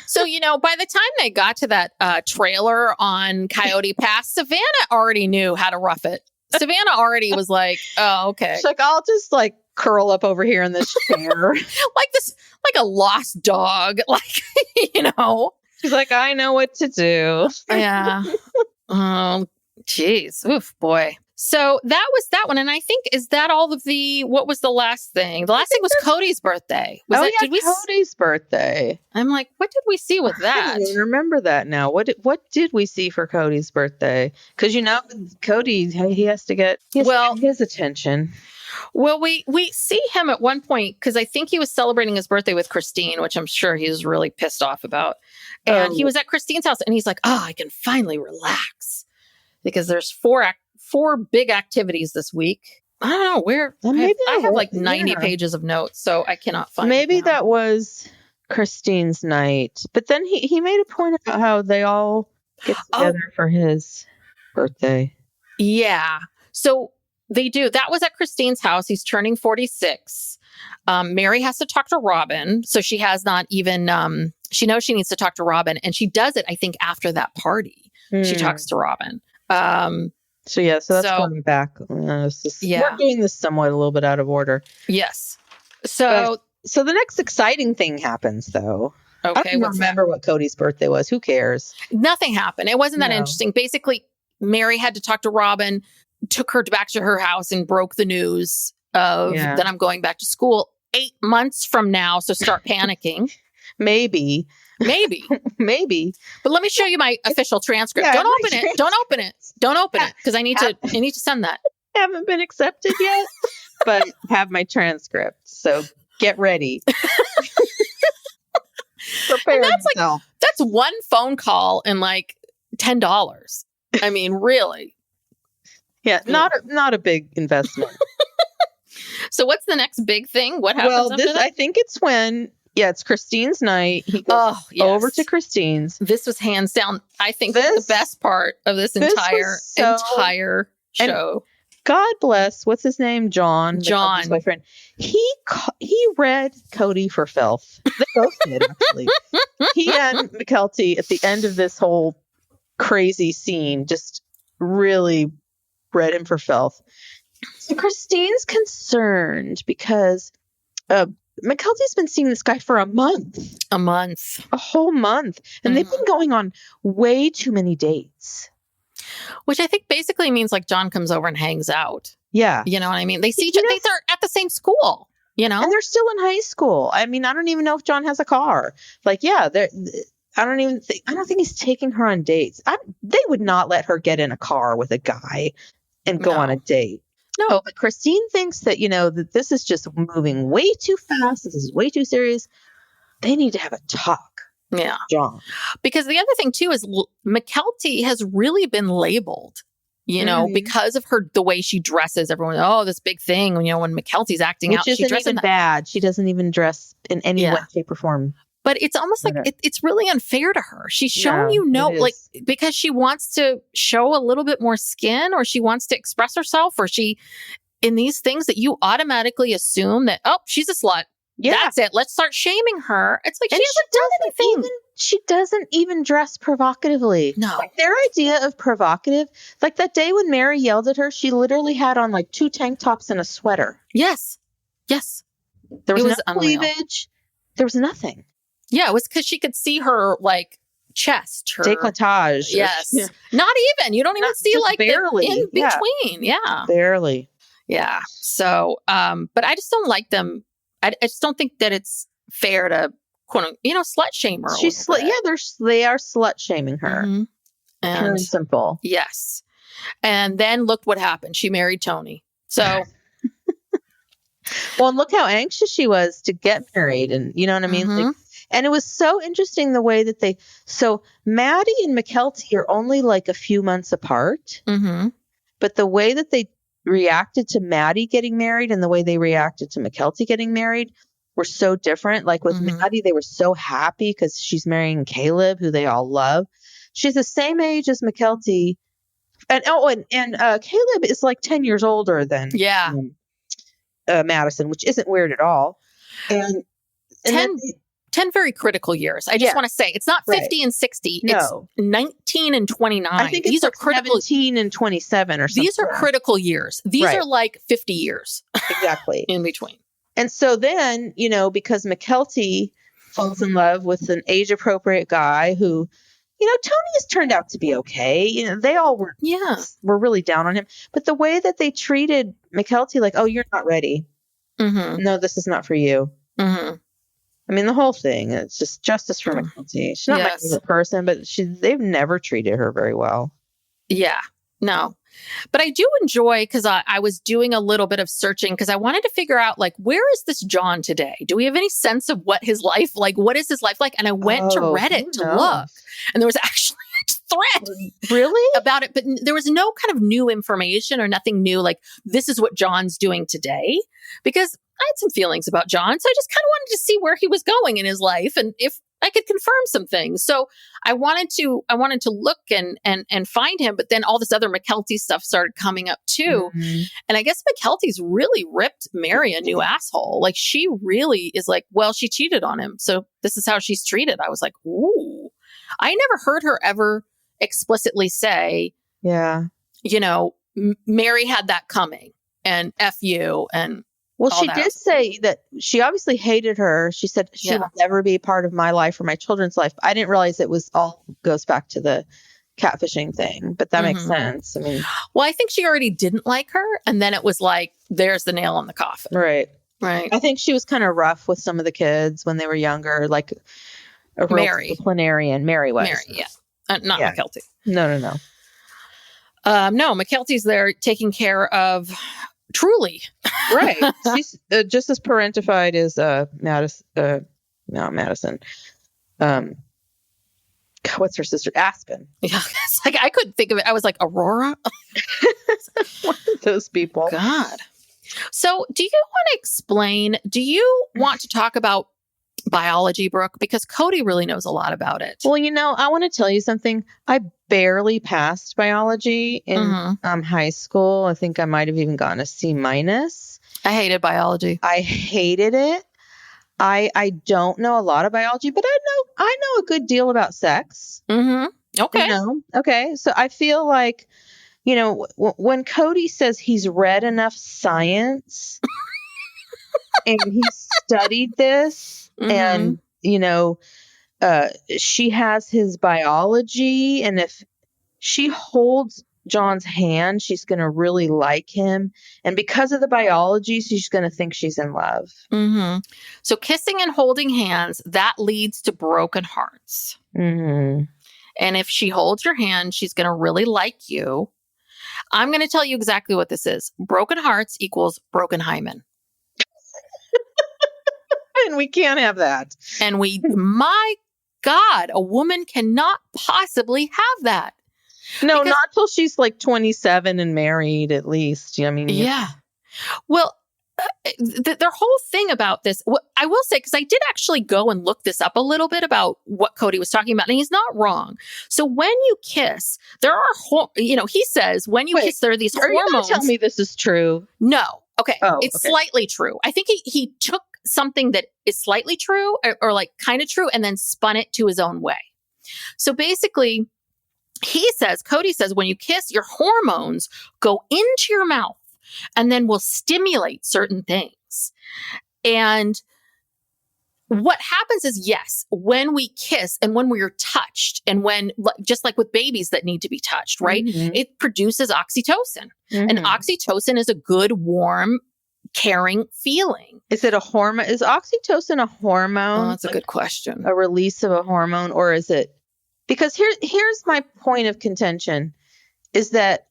So, you know, by the time they got to that trailer on Coyote Pass, Savannah already knew how to rough it. Savannah already was like, oh, okay.
She's like, I'll just like curl up over here in this chair.
like a lost dog. Like, you know.
She's like, I know what to do.
Yeah. Oh, geez. Oof, boy. So that was that one. And I think, is that all of what was the last thing? The last thing was Cody's birthday.
Cody's birthday.
I'm like, what did we see with
I
that?
don't even remember that now. What did we see for Cody's birthday? Because, you know, Kody, he has to get his attention.
Well, we see him at one point, because I think he was celebrating his birthday with Christine, which I'm sure he was really pissed off about. And he was at Christine's house, and he's like, oh, I can finally relax. Because there's four big activities this week. I don't know where. I have like 90 pages of notes, so I cannot find
Maybe
it now.
that was Christine's night. But then he made a point about how they all get together for his birthday.
Yeah. So they do. That was at Christine's house. He's turning 46. Mary has to talk to Robin. So she has not even, she knows she needs to talk to Robin. And she does it, I think, after that party. She talks to Robin.
So that's going back. We're doing this somewhat a little bit out of order.
Yes. So
the next exciting thing happens, though.
Okay.
I don't remember what Cody's birthday was. Who cares?
Nothing happened. It wasn't that interesting. Basically, Mary had to talk to Robin, took her back to her house, and broke the news of that I'm going back to school 8 months from now. So start panicking.
Maybe.
But let me show you my official transcript. Don't open it. Because I need to send that.
Haven't been accepted yet, but have my transcript. So get ready. Prepare yourself.
That's one phone call and like $10. I mean, really.
Yeah, not a big investment.
So what's the next big thing? What happens after that?
I think it's when it's Christine's night. He goes over to Christine's.
This was hands down, I think, the best part of this entire show.
God bless, what's his name? John, my friend. He read Kody for filth. They both did, actually. He and McKelty at the end of this whole crazy scene just really read him for filth. So Christine's concerned because McKelty's been seeing this guy for a whole month, and they've been going on way too many dates.
Which I think basically means like John comes over and hangs out.
Yeah.
You know what I mean? They see each other. They're at the same school, you know?
And they're still in high school. I mean, I don't even know if John has a car. Like, I don't think he's taking her on dates. They would not let her get in a car with a guy and go on a date. No, but Christine thinks that, that this is just moving way too fast. This is way too serious. They need to have a talk.
Yeah.
John.
Because the other thing too is McKelty has really been labeled, because of the way she dresses. Everyone, this big thing, when McKelty's acting out,
she dresses bad. She doesn't even dress in any way, shape, or form.
But it's almost like it's really unfair to her. She's showing because she wants to show a little bit more skin, or she wants to express herself, or in these things that you automatically assume that, she's a slut. Yeah. That's it. Let's start shaming her. It's like she hasn't done anything.
She doesn't even dress provocatively.
No.
Like their idea of provocative, like that day when Mary yelled at her, she literally had on like 2 tank tops and a sweater.
Yes.
There was no cleavage. There was nothing.
Yeah, it was because she could see her like chest, her
Décolletage.
Yes.
Yeah.
Not even. You don't even see
just
like
barely.
the in between. Yeah.
Barely.
Yeah. So, but I just don't like them. I just don't think that it's fair to quote, slut shame her.
She's they are slut shaming her.
Mhm.
Pure
And
and simple.
yes. And then look what happened. She married Tony. So
Well, and look how anxious she was to get married, and you know what I mean?
Mhm.
Like, and it was so interesting the way that so Maddie and McKelty are only like a few months apart,
mhm.
but the way that they reacted to Maddie getting married and the way they reacted to McKelty getting married were so different. Like with
Mhm.
Maddie, they were so happy because she's marrying Caleb, who they all love. She's the same age as McKelty. And Caleb is like 10 years older than
Yeah.
Madison, which isn't weird at all. And
10 very critical years. I just want to say it's not 50 and 60.
No.
It's 19 and 29.
I think these are critical 17 and 27 or something.
These are critical years. These
Right.
are like 50 years
Exactly.
in between.
And so then, because McKelty falls in love with an age appropriate guy who, Tony has turned out to be okay. They all were really down on him. But the way that they treated McKelty, like, oh, you're not ready.
Mm-hmm.
No, this is not for you.
Mm-hmm.
I mean, the whole thing, it's just justice for McKelty. She's not my favorite person, but they've never treated her very well.
Yeah, no. But I do enjoy, because I was doing a little bit of searching because I wanted to figure out, like, where is this John today? Do we have any sense of what his life, like, what is his life like? And I went to Reddit to look, and there was actually a thread about it, but there was no kind of new information or nothing new, like, this is what John's doing today, because I had some feelings about John. So I just kind of wanted to see where he was going in his life and if I could confirm some things. So I wanted to look and find him, but then all this other McKelty stuff started coming up too. Mm-hmm. And I guess McKelty's really ripped Mary a new asshole. Like, she really is like, well, she cheated on him, so this is how she's treated. I was like, ooh. I never heard her ever explicitly say, Mary had that coming and F you and
well, she did say that she obviously hated her. She said she will never be part of my life or my children's life. I didn't realize it was all goes back to the catfishing thing, but that makes sense. I mean,
well, I think she already didn't like her, and then it was like, there's the nail in the coffin.
Right.
I
think she was kind of rough with some of the kids when they were younger, like a
Mary.
Disciplinarian. Mary was.
Mary, not McKelty.
No.
No, McKelty's there taking care of Truly.
Right. She's just as parentified as Madison. Not Madison. What's her sister? Aspen.
Yeah. It's like, I couldn't think of it. I was like, Aurora?
One of those people.
God. So do you want to talk about biology, Brooke? Because Kody really knows a lot about it.
Well, I want to tell you something. I barely passed biology in high school. I think I might have even gotten a C-.
I hated biology.
I hated it. I don't know a lot of biology, but I know a good deal about sex.
Mm-hmm. Okay.
Okay. So I feel like, when Kody says he's read enough science and he's studied this and, she has his biology, and if she holds John's hand, she's going to really like him. And because of the biology, she's going to think she's in love.
Mm-hmm. So kissing and holding hands, that leads to broken hearts.
Mm-hmm.
And if she holds your hand, she's going to really like you. I'm going to tell you exactly what this is. Broken hearts equals broken hymen.
And we can't have that.
And my God, a woman cannot possibly have that.
No, not till she's like 27 and married, at least. I mean,
yeah. Well, their whole thing about this, I will say, because I did actually go and look this up a little bit about what Kody was talking about, and he's not wrong. So when you kiss, there are, he says when you kiss, there are these hormones.
You gonna tell me this is true?
No. Okay. It's slightly true. I think he took something that is slightly true or like kind of true and then spun it to his own way. So basically, Kody says, when you kiss, your hormones go into your mouth and then will stimulate certain things. And what happens is, yes, when we kiss and when we are touched and when, just like with babies that need to be touched, right?
Mhm.
It produces oxytocin. And
Mhm.
oxytocin is a good, warm, caring feeling.
Is it a hormone? Is oxytocin a hormone?
Oh, that's a good question.
A release of a hormone, or is it? Because here's my point of contention, is that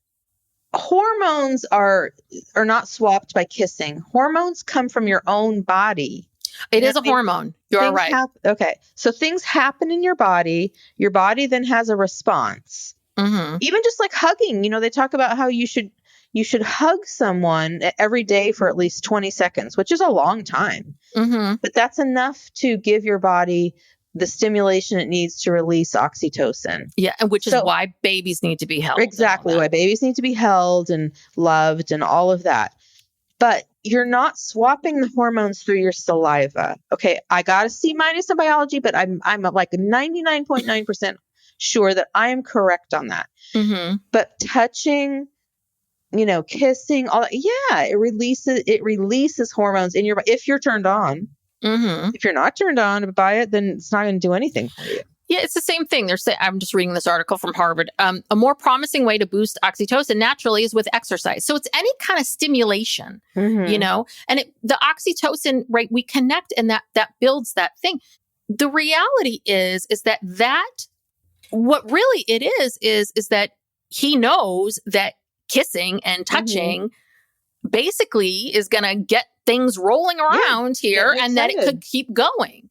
hormones are not swapped by kissing. Hormones come from your own body.
It is a hormone. You're
Things
right.
Okay. So things happen in your body. Your body then has a response.
Mm-hmm.
Even just like hugging, they talk about how you should hug someone every day for at least 20 seconds, which is a long time.
Mm-hmm.
But that's enough to give your body the stimulation it needs to release oxytocin.
Yeah, and which is why babies need to be held.
Exactly, why babies need to be held and loved and all of that. But you're not swapping the hormones through your saliva. Okay, I got a C- in biology, but I'm like 99.9% sure that I am correct on that.
Mm-hmm.
But touching, kissing, all that, yeah, it releases hormones in your body if you're turned on.
Mm-hmm.
If you're not turned on by it, then it's not going to do anything for you.
Yeah, it's the same thing. They're saying, I'm just reading this article from Harvard. A more promising way to boost oxytocin naturally is with exercise. So it's any kind of stimulation,
Mm-hmm.
and the oxytocin, right? We connect, and that builds that thing. The reality is that what really it is that he knows that kissing and touching basically is going to get things rolling around here, and that it could keep going.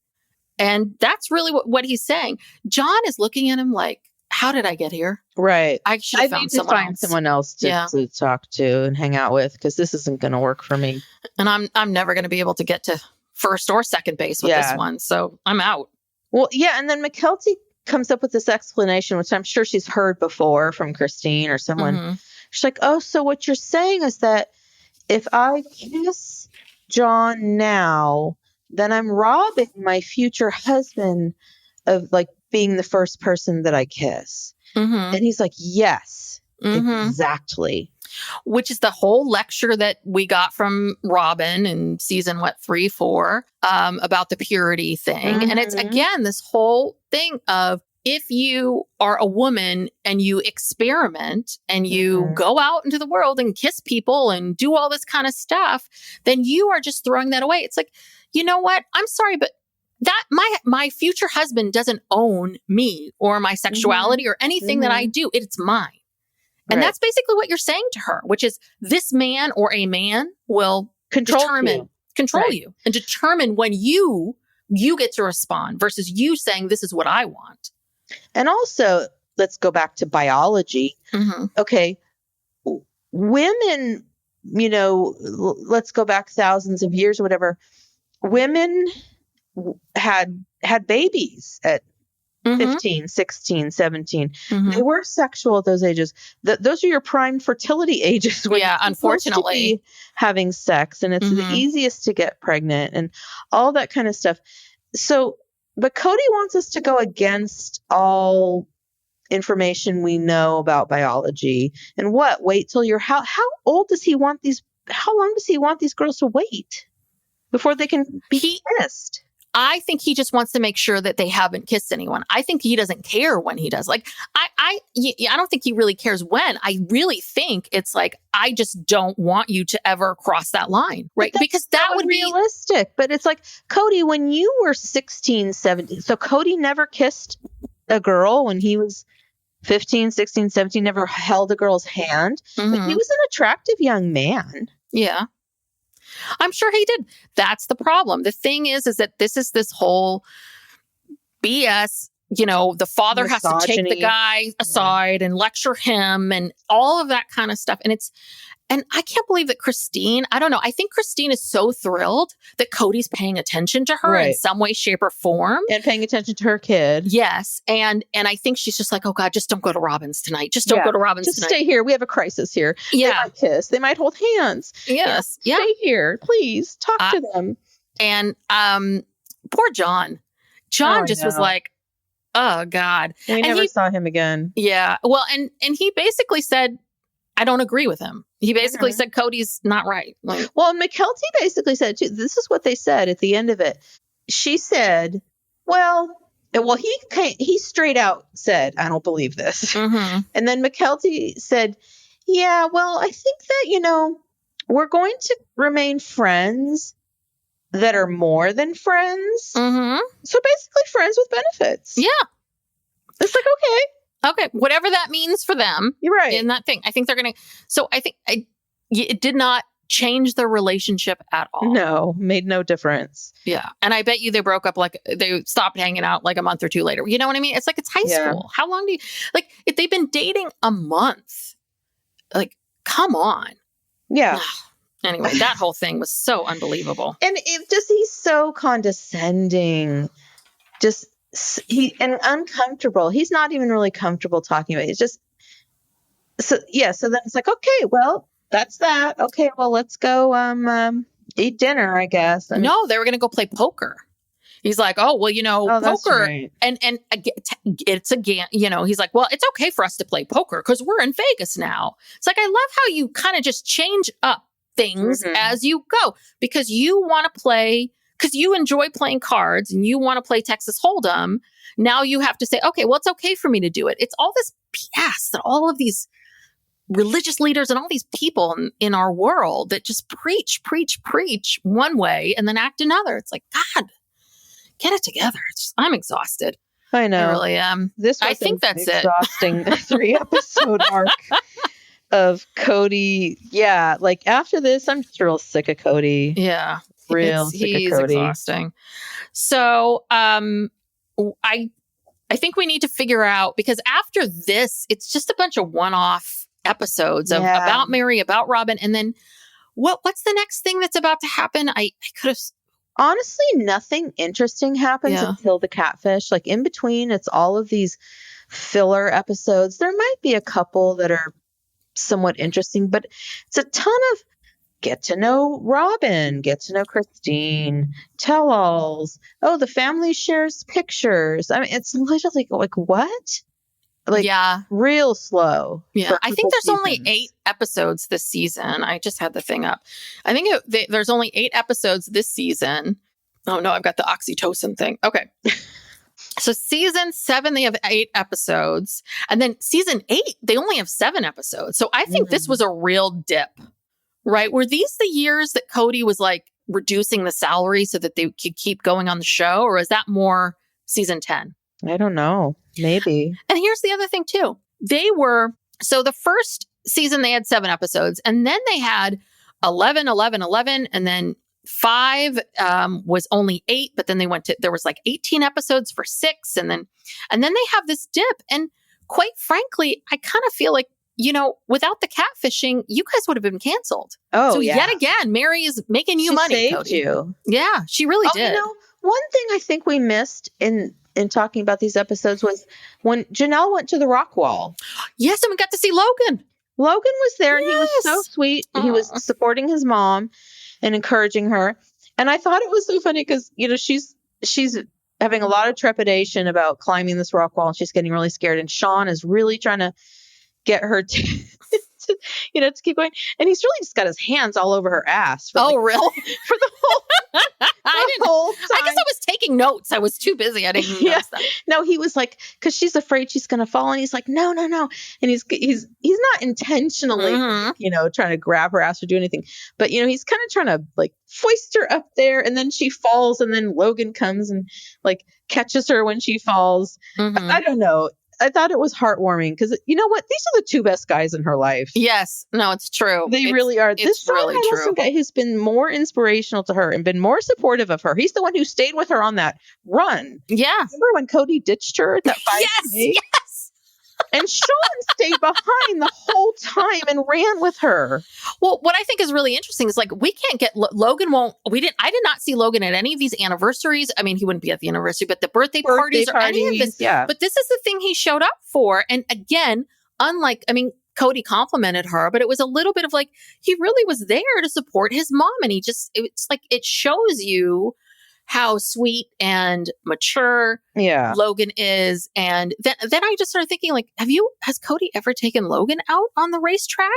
And that's really what he's saying. John is looking at him like, how did I get here?
Right.
I should have found
someone else to talk to and hang out with, because this isn't going to work for me.
And I'm never going to be able to get to first or second base with this one. So I'm out.
Well, yeah. And then McKelty comes up with this explanation, which I'm sure she's heard before from Christine or someone.
Mm-hmm.
She's like, oh, so what you're saying is that if I kiss John now, then I'm robbing my future husband of like being the first person that I kiss.
Mm-hmm.
And he's like, yes,
Mm-hmm.
exactly.
Which is the whole lecture that we got from Robin in season 3, 4, about the purity thing. And it's again, this whole thing of, if you are a woman and you experiment and you go out into the world and kiss people and do all this kind of stuff, then you are just throwing that away. It's like, you know what? I'm sorry, but that my future husband doesn't own me or my sexuality or anything that I do. It's mine. And that's basically what you're saying to her, which is this man or a man will control you and determine when you get to respond versus you saying, this is what I want.
And also, let's go back to biology.
Mm-hmm.
Okay. Women, let's go back thousands of years or whatever. Women had babies at 15, 16, 17.
Mm-hmm.
They were sexual at those ages. Those are your prime fertility ages. When you're
unfortunately.
having sex, and it's the easiest to get pregnant and all that kind of stuff. So, but Kody wants us to go against all information we know about biology. And wait till you're, how old does he want these, how long does he want these girls to wait before they can be kissed?
I think he just wants to make sure that they haven't kissed anyone. I think he doesn't care when he does. Like, I don't think he really cares when. I really think it's like, I just don't want you to ever cross that line, right? Because that would be
realistic. But it's like, Kody, when you were 16, 17, so Kody never kissed a girl when he was 15, 16, 17, never held a girl's hand. But he was an attractive young man.
Yeah. I'm sure he did. That's the problem. The thing is that this whole BS, the father has to take the guy aside and lecture him and all of that kind of stuff. And I can't believe that Christine, I don't know. I think Christine is so thrilled that Kody's paying attention to her in some way, shape, or form.
And paying attention to her kid.
Yes. And I think she's just like, oh God, just don't go to Robin's tonight. Just don't go to Robin's tonight.
Just stay here. We have a crisis here.
Yeah.
They might kiss. They might hold hands.
Yes.
Yeah. Stay here. Please talk to them.
And poor John. John was like, oh God.
We never saw him again.
Yeah. Well, and he basically said, I don't agree with him. He basically said Kody's not right.
Well, McKelty basically said, too, this is what they said at the end of it. she said, well, he straight out said, I don't believe this.
Mm-hmm.
And then McKelty said, yeah, well, I think that, we're going to remain friends that are more than friends.
Mm-hmm.
So basically friends with benefits.
Yeah.
It's like,
Okay. Whatever that means for them.
You're right.
In that thing. I think they're going to. So I think it did not change their relationship at all.
No, made no difference.
Yeah. And I bet you they broke up, like they stopped hanging out like a month or two later. You know what I mean? It's like it's high school. How long do you, like, if they've been dating a month, like, come on.
Yeah.
Anyway, that whole thing was so unbelievable.
And he's so condescending. And uncomfortable. He's not even really comfortable talking about it. It's just, so then it's like, okay, well, that's that. Okay, well, let's go eat dinner, I guess.
No, they were going to go play poker. He's like, oh, well, poker.
That's right.
And it's again, he's like, well, it's okay for us to play poker because we're in Vegas now. It's like, I love how you kind of just change up things as you go because you want to play, because you enjoy playing cards and you want to play Texas Hold'em. Now you have to say, okay, well, it's okay for me to do it. It's all this BS that all of these religious leaders and all these people in our world that just preach one way and then act another. It's like, God, get it together. I'm exhausted.
I know.
I really am. I think that's
exhausting 3-episode arc of Kody. Yeah, like after this, I'm just real sick of Kody.
Yeah,
he's
exhausting. So, I think we need to figure out, because after this, it's just a bunch of one-off episodes of about Mary, about Robin, and then what's the next thing that's about to happen? I could have.
Honestly, nothing interesting happens until the catfish. Like in between, it's all of these filler episodes. There might be a couple that are somewhat interesting, but it's a ton of get to know Robin, get to know Christine, tell-alls. Oh, the family shares pictures. I mean, it's literally like what? Like, real slow.
Yeah, I think there's only 8 episodes this season. I just had the thing up. I think there's only 8 episodes this season. Oh, no, I've got the oxytocin thing. Okay. So season 7, they have 8 episodes. And then season 8, they only have 7 episodes. So I think this was a real dip, right? Were these the years that Kody was like reducing the salary so that they could keep going on the show? Or is that more season 10?
I don't know. Maybe.
And here's the other thing too. So the first season they had 7 episodes, and then they had 11, and then 5 was only 8, but then there was like 18 episodes for 6, and then they have this dip. And quite frankly, I kind of feel like, without the catfishing, you guys would have been canceled.
Oh,
so yet again, Mary is making you money.
Saved
Kody.
you.
Yeah, she really did.
One thing I think we missed in talking about these episodes was when Janelle went to the rock wall.
Yes, and we got to see Logan.
Logan was there, and he was so sweet. He was supporting his mom and encouraging her. And I thought it was so funny because, she's having a lot of trepidation about climbing this rock wall, and she's getting really scared. And Sean is really trying to get her to keep going. And he's really just got his hands all over her ass.
Really?
For the whole whole time.
I guess I was taking notes. I was too busy. I didn't notice that.
No, he was like, because she's afraid she's going to fall. And he's like, no. And he's not intentionally, trying to grab her ass or do anything. But, he's kind of trying to like foist her up there. And then she falls. And then Logan comes and like catches her when she falls. I don't know. I thought it was heartwarming because you know what? These are the 2 best guys in her life.
Yes. No, it's true.
They really are.
It's really true.
Guy who's been more inspirational to her and been more supportive of her. He's the one who stayed with her on that run.
Yeah.
Remember when Kody ditched her at that 5K?
Yes.
And Sean stayed behind the whole time and ran with her.
Well, what I think is really interesting is like we can't get Logan I did not see Logan at any of these anniversaries. I mean, he wouldn't be at the anniversary, but the birthday parties or any of this.
Yeah.
But this is the thing he showed up for. And again, Kody complimented her, but it was a little bit of like, he really was there to support his mom. And it's like, it shows you how sweet and mature Logan is. And then I just started thinking like, has Kody ever taken Logan out on the racetrack?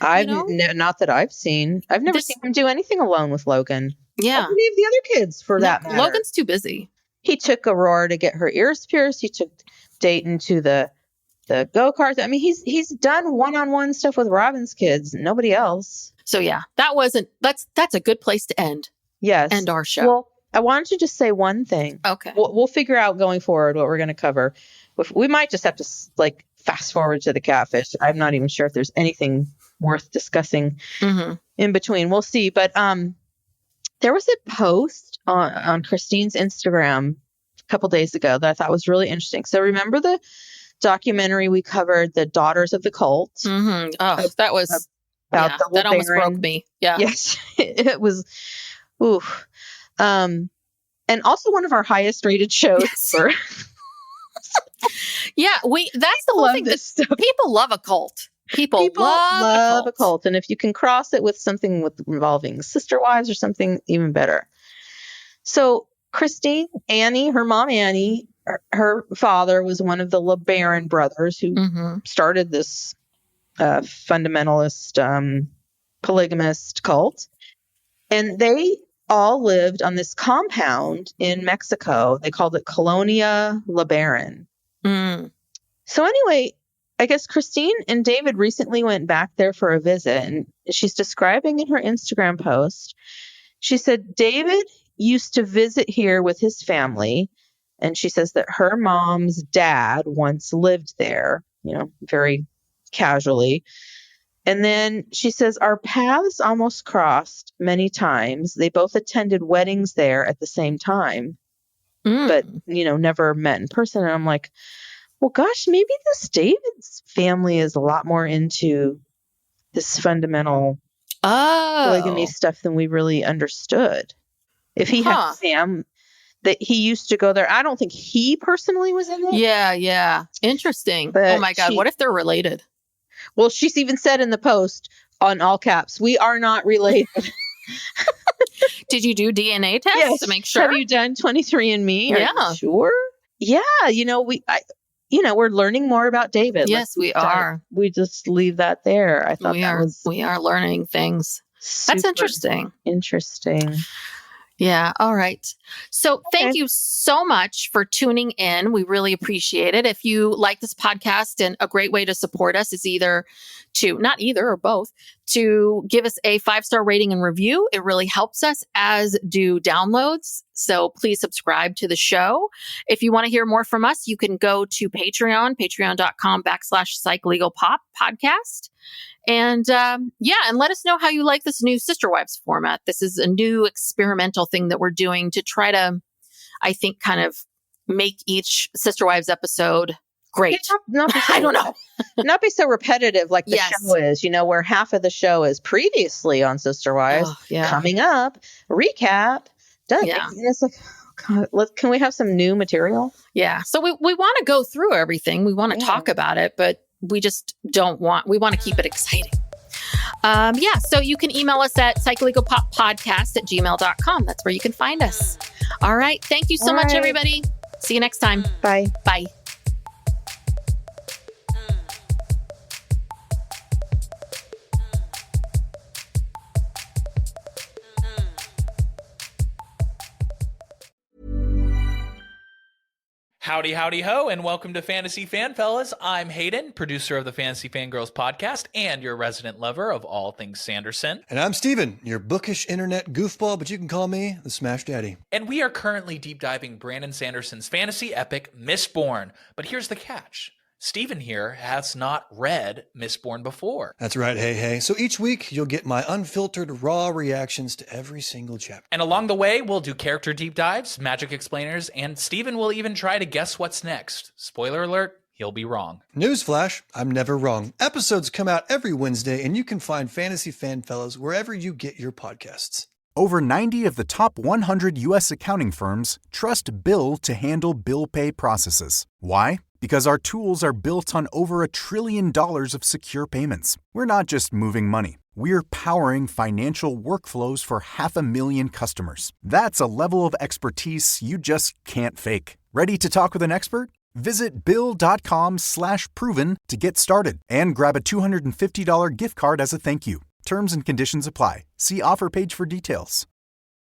I've
know?
not that I've seen. I've never
This-
seen him do anything alone with Logan.
Yeah.
Or any of the other kids, for that matter.
Logan's too busy.
He took Aurora to get her ears pierced. He took Dayton to the go-karts. I mean, he's done one-on-one stuff with Robin's kids. Nobody else.
So yeah, that's a good place to end
Yes.
our show.
Well, I wanted to just say one thing.
Okay.
We'll figure out going forward what we're going to cover. We might just have to fast forward to the catfish. I'm not even sure if there's anything worth discussing in between. We'll see. But there was a post on Christine's Instagram a couple days ago that I thought was really interesting. So remember the documentary we covered, The Daughters of the Cult?
Oh, that was
about the
that almost
LeBaron.
broke me. Yeah.
Yes, it was. Ooh. And also one of our highest rated shows.
Yes. Yeah, that's the whole
love
thing.
this stuff.
People love a cult. People
love a cult. And if you can cross it with something involving sister wives or something, even better. So Christine, Annie, her mom Annie, her father was one of the LeBaron brothers who started this fundamentalist, polygamist cult. And they all lived on this compound in Mexico. They called it Colonia LeBaron. So anyway, I guess Christine and David recently went back there for a visit, and she's describing in her Instagram post, she said, David used to visit here with his family. And she says that her mom's dad once lived there, very casually. And then she says, our paths almost crossed many times. They both attended weddings there at the same time, but, never met in person. And I'm like, well, gosh, maybe this David's family is a lot more into this fundamental polygamy stuff than we really understood. If he had Sam, that he used to go there. I don't think he personally was in it.
Yeah. Interesting.
But
oh my God. What if they're related?
Well, she's even said in the post on all caps, we are not related.
Did you do DNA tests to make sure?
Have you done 23andMe? Are you sure? Yeah. We're learning more about David.
Yes, we are.
We just leave that there. I thought
we are learning things. That's interesting.
Interesting.
Yeah. All right. So thank you so much for tuning in. We really appreciate it. If you like this podcast, and a great way to support us is not either or both, to give us a 5-star rating and review. It really helps us, as do downloads. So please subscribe to the show. If you want to hear more from us, you can go to Patreon, patreon.com/psychlegalpop podcast. And and let us know how you like this new Sister Wives format. This is a new experimental thing that we're doing to try to, I think, kind of make each Sister Wives episode great. I don't know.
Not be so repetitive like the show is, where half of the show is previously on Sister Wives. Coming up, recap. Done.
Yeah.
And it's like, oh God, can we have some new material?
Yeah. So we want to go through everything. We want to talk about it, but we just we want to keep it exciting. So you can email us at psychlegalpoppodcast@gmail.com. That's where you can find us. All right. Thank you so much, everybody. See you next time.
Bye.
Bye.
Howdy, howdy, ho, and welcome to Fantasy Fan Fellas. I'm Hayden, producer of the Fantasy Fangirls podcast and your resident lover of all things Sanderson.
And I'm Steven, your bookish internet goofball, but you can call me the Smash Daddy.
And we are currently deep diving Brandon Sanderson's fantasy epic, Mistborn. But here's the catch. Steven here has not read Mistborn before.
That's right, hey. So each week, you'll get my unfiltered, raw reactions to every single chapter.
And along the way, we'll do character deep dives, magic explainers, and Steven will even try to guess what's next. Spoiler alert, he'll be wrong.
Newsflash, I'm never wrong. Episodes come out every Wednesday, and you can find Fantasy Fan Fellas wherever you get your podcasts.
Over 90 of the top 100 U.S. accounting firms trust Bill to handle bill pay processes. Why? Because our tools are built on over $1 trillion of secure payments. We're not just moving money. We're powering financial workflows for 500,000 customers. That's a level of expertise you just can't fake. Ready to talk with an expert? Visit Bill.com/proven to get started and grab a $250 gift card as a thank you. Terms and conditions apply. See offer page for details.